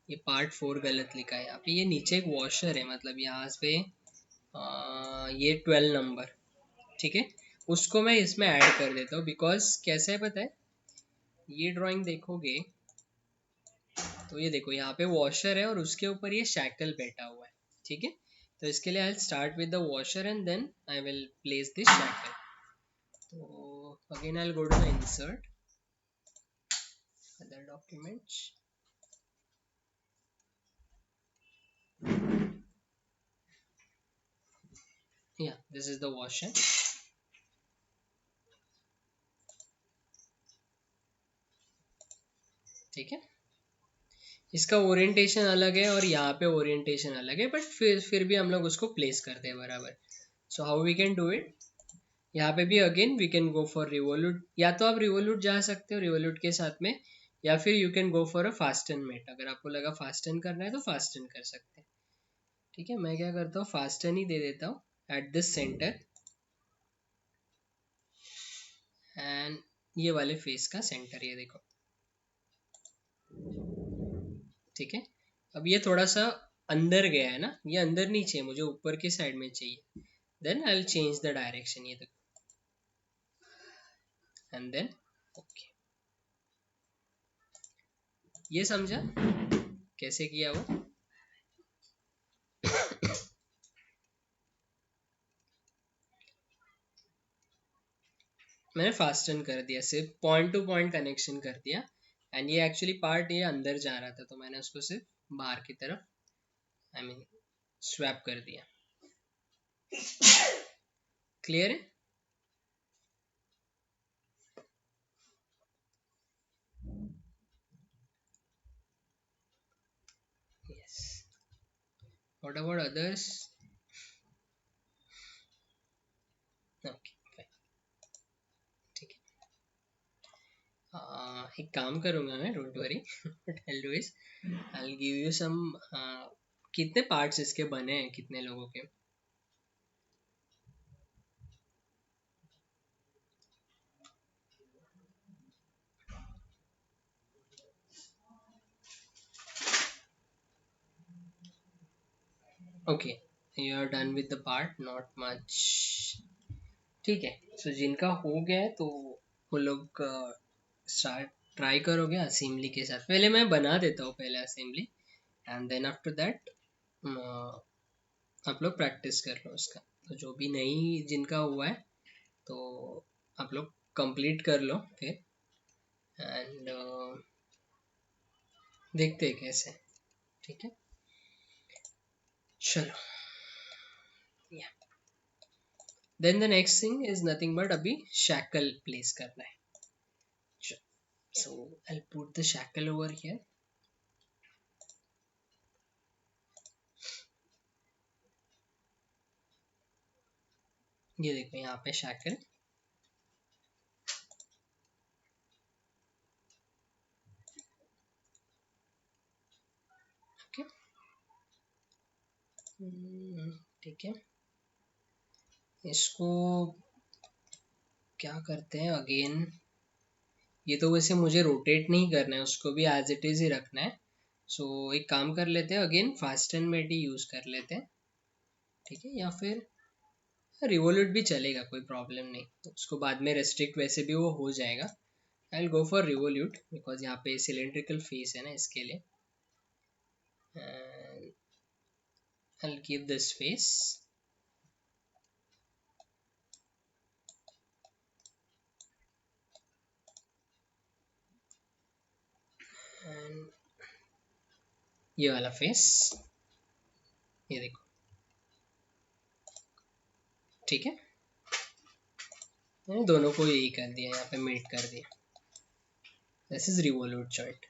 ये पार्ट 4 गलत लिखा है यहाँ पे, ये नीचे एक वॉशर है, मतलब यहाँ पे ये 12 नंबर। ठीक है, उसको मैं इसमें ऐड कर देता हूँ, बिकॉज कैसे है पता है, ये ड्राइंग देखोगे तो ये देखो यहाँ पे वॉशर है और उसके ऊपर ये शैकल बैठा हुआ है। ठीक है, तो इसके लिए I start with the washer and then I will place this shackle. तो again I go to the insert, documents. Yeah, this is the washer. ठीक है, इसका ओरिएंटेशन अलग है और यहाँ पे ओरिएंटेशन अलग है, बट फिर भी हम लोग उसको प्लेस करते हैं बराबर. So how we can do it, यहाँ पे भी again we can go for revolute. या तो आप रिवोल्यूट जा सकते हो रिवोल्यूट के साथ में, या फिर you can go for a fasten mate. अगर आपको लगा फास्टन करना है तो फास्टन कर सकते हैं. ठीक है, मैं क्या करता हूँ, फास्टन ही दे देता हूँ एट दिस सेंटर, एंड ये वाले फेस का सेंटर, ये देखो. ठीक है, अब ये थोड़ा सा अंदर गया है ना, ये अंदर नहीं चाहिए मुझे, ऊपर की साइड में चाहिए. Then I will change the direction, ये देखो, एंड देन ओके. ये समझा कैसे किया वो? मैंने फास्टन कर दिया, सिर्फ पॉइंट टू पॉइंट कनेक्शन कर दिया, एंड ये एक्चुअली पार्ट ये अंदर जा रहा था तो मैंने उसको सिर्फ बाहर की तरफ, आई मीन स्वैप कर दिया. क्लियर है? Yes. What about others? Okay fine. ठीक है, एक काम करूंगा मैं, don't worry. What I will do is I will give you some, कितने पार्ट्स इसके बने हैं कितने लोगों के? Okay, you are done with the part, not much. ठीक है, सो जिनका हो गया है तो वो लोग स्टार्ट ट्राई करोगे असेंबली के साथ. पहले मैं बना देता हूँ पहले assembly, and then after that आप लोग प्रैक्टिस कर लो उसका. तो जो भी नहीं जिनका हुआ है तो आप लोग कंप्लीट कर लो फिर, एंड देखते हैं कैसे. ठीक है, चलो. या then the next thing is nothing but अभी शैकल प्लेस करना है. So I put the shackle over here. ये देखो यहाँ पे शैकल. ओके, ठीक है, इसको क्या करते हैं अगेन, ये तो वैसे मुझे रोटेट नहीं करना है, उसको भी एज इट इज ही रखना है. सो एक काम कर लेते हैं, अगेन फास्ट एंड मेट ही यूज कर लेते हैं. ठीक है, या फिर रिवोल्यूट भी चलेगा, कोई प्रॉब्लम नहीं, उसको बाद में रेस्ट्रिक्ट वैसे भी वो हो जाएगा. I will go for revolute because यहाँ पे सिलेंड्रिकल फेस है ना इसके लिए. And I will give this face, and ये वाला फेस, ये देखो. ठीक है, मैंने दोनों को यही कर दिया, यहाँ पे मेट कर दिया. This is revolute joint.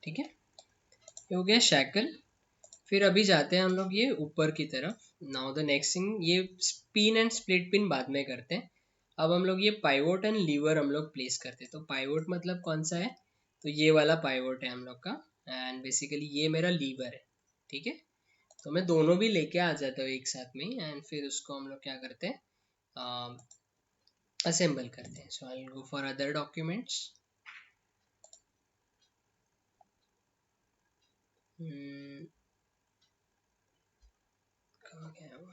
ठीक है, ये हो गया शैकल. फिर अभी जाते हैं हम लोग ये ऊपर की तरफ. नाउ द नेक्स्ट थिंग, ये पिन एंड स्प्लिट पिन बाद में करते हैं. अब हम लोग ये पाइवोट एंड लीवर हम लोग प्लेस करते हैं. तो पाइवोट मतलब कौन सा है, तो ये वाला पाइवोट है हम लोग का, एंड बेसिकली ये मेरा लीवर है. ठीक है, तो मैं दोनों भी लेके आ जाता हूँ एक साथ में, एंड फिर उसको हम लोग क्या करते हैं, असेंबल करते हैं. So I will go for other documents. कहाँ गया वो,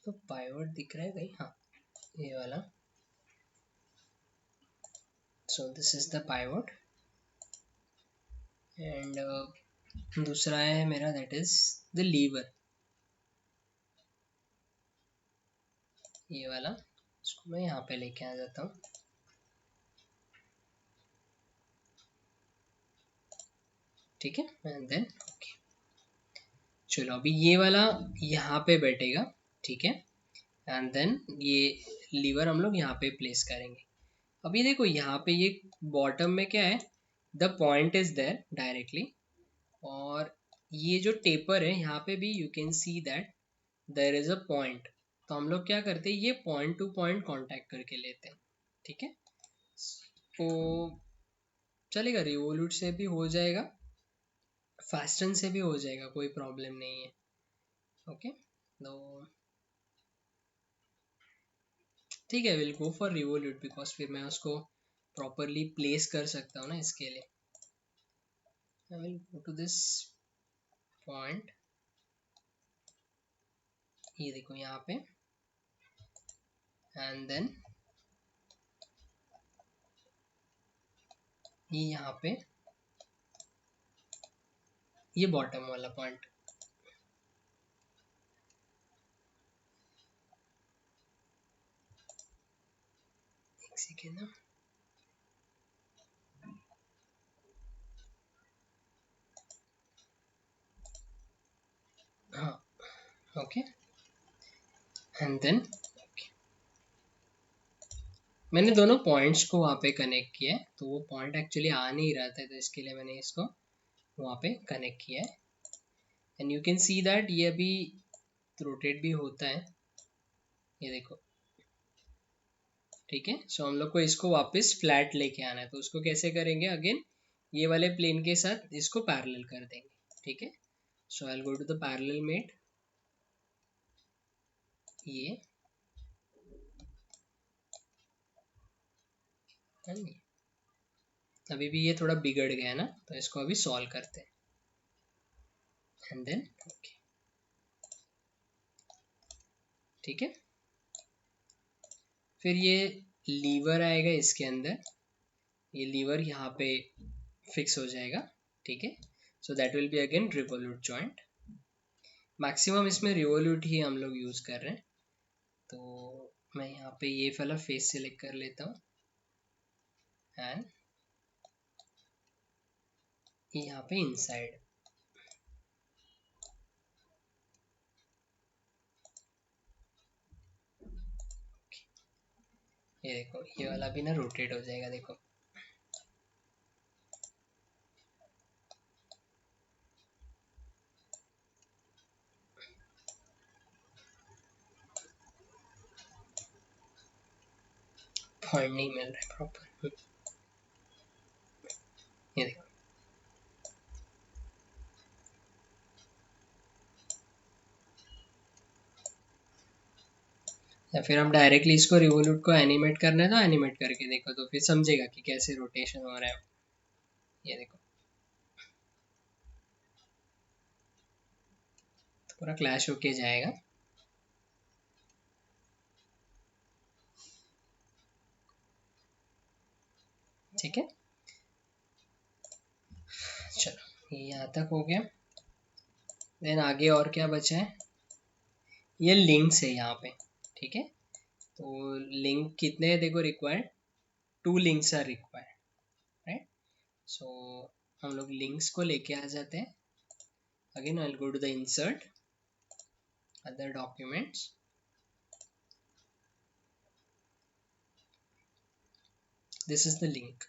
तो पाइवट दिख रहा है कहीं, हाँ ये वाला. सो this is the pivot, and दूसरा है मेरा दैट इज द लीवर, ये वाला. इसको मैं यहाँ पे लेके आ जाता हूँ. ठीक है, एंड देन ओके। चलो अभी ये वाला यहाँ पे बैठेगा, ठीक है, एंड देन ये लीवर हम लोग यहाँ पे प्लेस करेंगे। अभी देखो यहाँ पे ये बॉटम में क्या है, the point is there directly, और ये जो टेपर है यहाँ पे भी you can see that there is a point. तो हम लोग क्या करते हैं, ये पॉइंट टू पॉइंट कांटेक्ट करके लेते हैं, ठीक है। तो चलेगा, रिवोल्यूट से भी हो जाएगा, फास्टन से भी हो जाएगा, कोई प्रॉब्लम नहीं है। ओके, तो ठीक है, will go for revolute because फिर मैं उसको प्रॉपरली प्लेस कर सकता हूँ ना, इसके लिए I will go to this point. ये देखो यहाँ पे, एंड देन ये यहाँ पे ये बॉटम वाला पॉइंट। एक सेकेंड ना, हाँ ओके, एंड देन मैंने दोनों पॉइंट्स को वहाँ पे कनेक्ट किया है, तो वो पॉइंट एक्चुअली आ नहीं रहा था, तो इसके लिए मैंने इसको वहाँ पे कनेक्ट किया है। And you can see that ये अभी रोटेट भी होता है, ये देखो, ठीक है। सो हम लोग को इसको वापस फ्लैट लेके आना है, तो उसको कैसे करेंगे, अगेन ये वाले प्लेन के साथ इसको पैरेलल कर देंगे, ठीक है। So I will go to the parallel mate, ये अभी भी ये थोड़ा बिगड़ गया है ना, तो इसको अभी सॉल्व करते हैं, एंड देन ओके, ठीक है। फिर ये लीवर आएगा इसके अंदर, ये लीवर यहाँ पे फिक्स हो जाएगा, ठीक है। So that will be again revolute joint. Maximum इसमें रिवोल्यूट ही हम लोग यूज कर रहे हैं, तो मैं यहाँ पे ये वाला फेस सेलेक्ट कर लेता हूँ, एंड यहाँ पे इनसाइड, ये देखो ये वाला भी ना रोटेट हो जाएगा, देखो पॉइंट नहीं मिल रहा है प्रॉपर, ये देखो। या फिर हम डायरेक्टली इसको रिवोल्यूट को एनिमेट करना है तो एनिमेट करके देखो, तो फिर समझेगा कि कैसे रोटेशन हो रहा है, ये देखो तो पूरा क्लैश होके जाएगा, ठीक है। चलो ये यहाँ तक हो गया, देन आगे और क्या बचा है, ये लिंक्स है यहाँ पे, ठीक है। तो लिंक कितने हैं देखो, required 2 links are required, right. सो हम लोग लिंक्स को लेके आ जाते हैं, again I will go to the insert other documents, this is the link.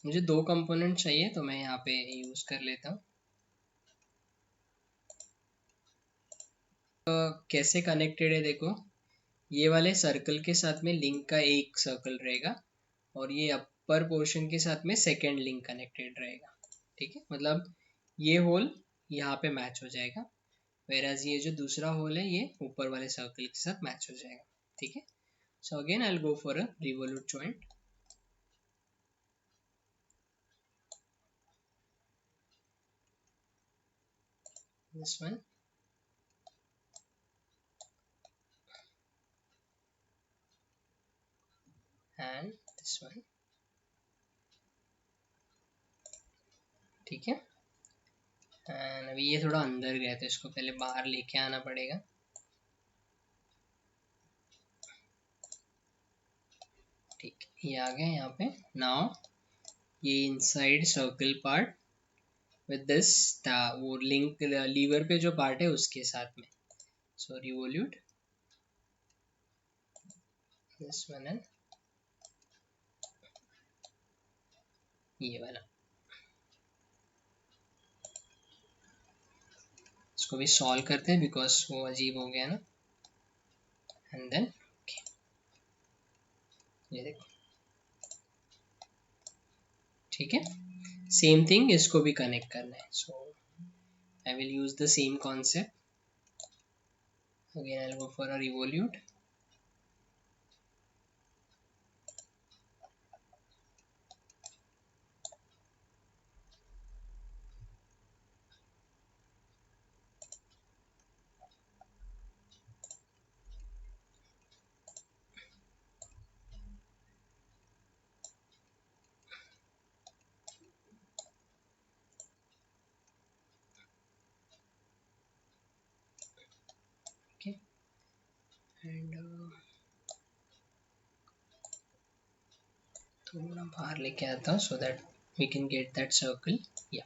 मुझे 2 कंपोनेंट चाहिए, तो मैं यहाँ पे यूज कर लेता हूँ। कैसे कनेक्टेड है देखो, ये वाले सर्कल के साथ में लिंक का एक सर्कल रहेगा, और ये अपर पोर्शन के साथ में सेकेंड लिंक कनेक्टेड रहेगा, ठीक है। मतलब ये होल यहाँ पे मैच हो जाएगा, whereas ये जो दूसरा होल है ये ऊपर वाले सर्कल के साथ मैच हो जाएगा, ठीक है। So again I will go for a revolute joint, this one, and this one, ठीक है। एंड अभी ये थोड़ा अंदर गया, तो इसको पहले बाहर लेके आना पड़ेगा, ठीक, ये आ गया यहाँ पे। नाउ ये inside circle part with this था वो लिंक लीवर पे जो पार्ट है उसके साथ में. सो रिवोल्यूट दिस वन एंड ये वाला. इसको भी सॉल्व करते हैं बिकॉज वो अजीब हो गया ना. एंड देन ये देखो ठीक है. सेम थिंग इसको भी कनेक्ट करना है. So I will use the same concept. Again I will go for a revolute. Okay and थोड़ा बाहर लेके आता हूँ so that we can get that circle. या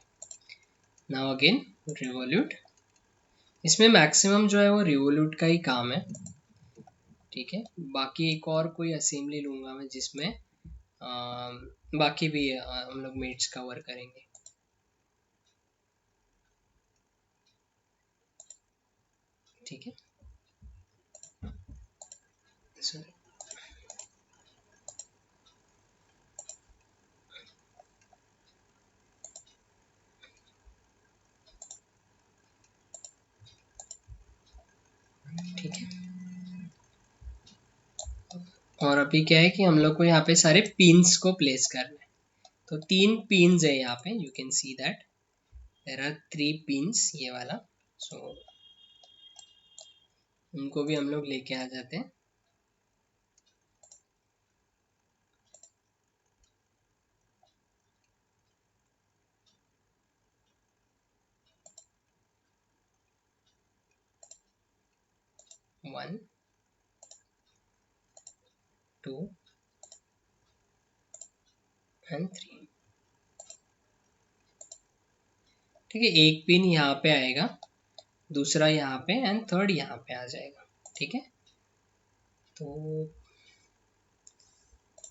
नाउ अगेन रिवोल्यूट. इसमें मैक्सिमम जो है वो रिवोल्यूट का ही काम है. ठीक है. बाकी एक और कोई असेंबली लूंगा मैं जिसमें बाकी भी हम लोग मेट्स कवर करेंगे. ठीक है. सो ठीक है. और अभी क्या है कि हम लोग को यहाँ पे सारे पिन्स को प्लेस करना है. तो 3 पिन्स है यहाँ पे. You can see that there are 3 pins ये वाला. सो उनको भी हम लोग लेके आ जाते हैं. 1 2 एंड 3. ठीक है. एक पिन यहाँ पे आएगा, दूसरा यहाँ पे एंड थर्ड यहाँ पे आ जाएगा. ठीक है. तो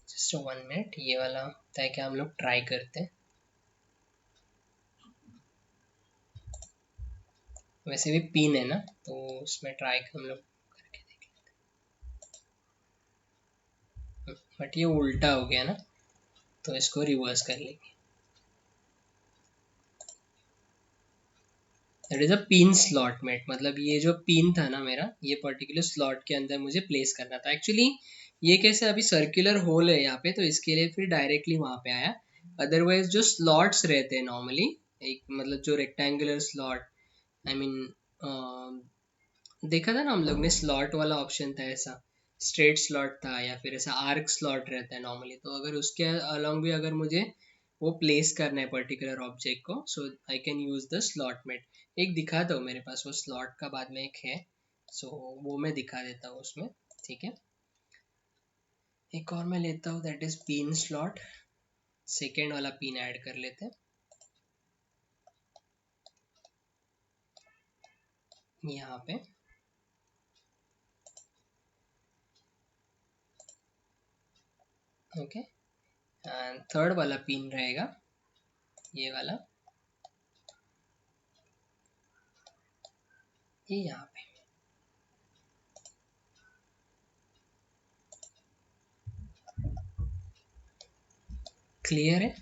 जस्ट 1 मिनट ये वाला ताकि हम लोग ट्राई करते हैं. वैसे भी पिन है ना तो उसमें ट्राई हम लोग करके देख लेते. बट ये उल्टा हो गया ना तो इसको रिवर्स कर लेंगे. That is a pin slot mate. मतलब ये जो पिन था ना मेरा ये पर्टिकुलर स्लॉट के अंदर मुझे प्लेस करना था. एक्चुअली ये कैसे अभी सर्कुलर होल है यहाँ पे तो इसके लिए फिर डायरेक्टली वहां पे आया. अदरवाइज जो स्लॉट्स रहते हैं नॉर्मली एक मतलब जो रेक्टेंगुलर स्लॉट आई मीन देखा था ना हम लोग ने स्लॉट वाला ऑप्शन था ऐसा स्ट्रेट स्लॉट था या फिर ऐसा आर्क स्लॉट रहता है नॉर्मली. तो अगर उसके अलोंग भी अगर मुझे वो प्लेस करना है पर्टिकुलर ऑब्जेक्ट को so I can use the slot mate. एक दिखाता हूँ मेरे पास वो स्लॉट का बाद में एक है. सो वो मैं दिखा देता हूँ उसमें. ठीक है. एक और मैं लेता हूँ that is pin slot. Second वाला पिन ऐड कर लेते हैं यहाँ पे. ओके. एंड थर्ड वाला पिन रहेगा ये वाला ये यहाँ पे. क्लियर है.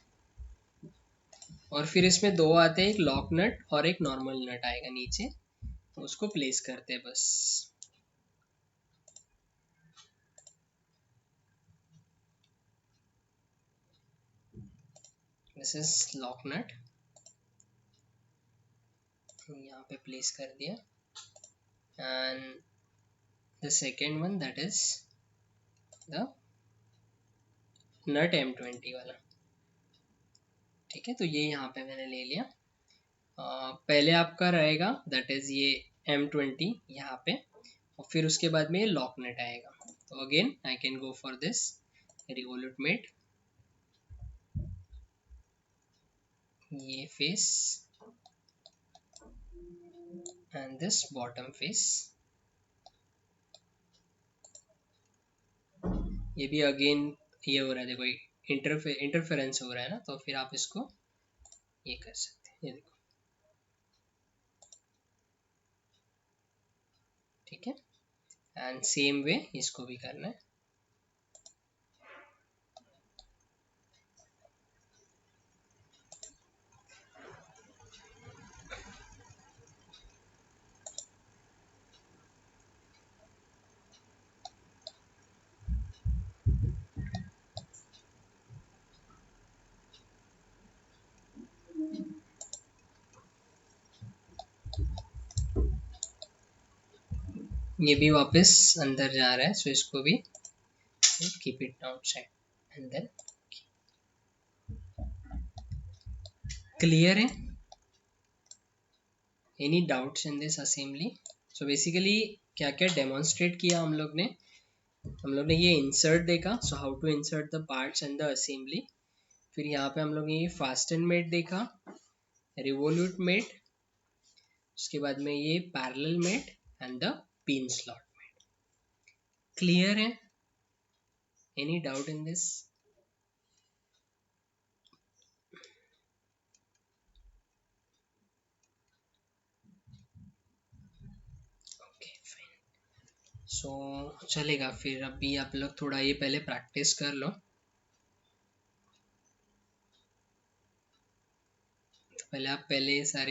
और फिर इसमें दो आते हैं एक लॉक नट और एक नॉर्मल नट आएगा नीचे. उसको प्लेस करते हैं बस. This is lock nut. यहाँ पे प्लेस कर दिया. And the second one that is the nut M20 वाला. ठीक है. तो ये यहाँ पे मैंने ले लिया. पहले आपका रहेगा दैट इज ये M20 यहाँ पे और फिर उसके बाद में ये लॉक नट आएगा. तो again I can go for this revolute mate. ये face and this bottom face. ये भी अगेन ये हो रहा है, देखो इंटरफेरेंस हो रहा है ना, तो फिर आप इसको ये कर सकते हैं, ये देखो, ठीक है। एंड सेम वे इसको भी करना है। ये भी वापस अंदर जा रहा है, सो इसको भी keep it outside and then clear है। Any doubts in this assembly? So basically क्या क्या डेमोन्स्ट्रेट किया हम लोग ने ये इंसर्ट देखा, so how to insert the parts and the assembly. फिर यहाँ पे हम लोग ने ये फास्टन मेट देखा, रिवोल्यूट मेट, उसके बाद में ये parallel mate and the pin slot mate. Clear है? Any doubt in this? Okay fine, so चलेगा। फिर अभी आप लोग थोड़ा ये पहले प्रैक्टिस कर लो। पहले आप सारे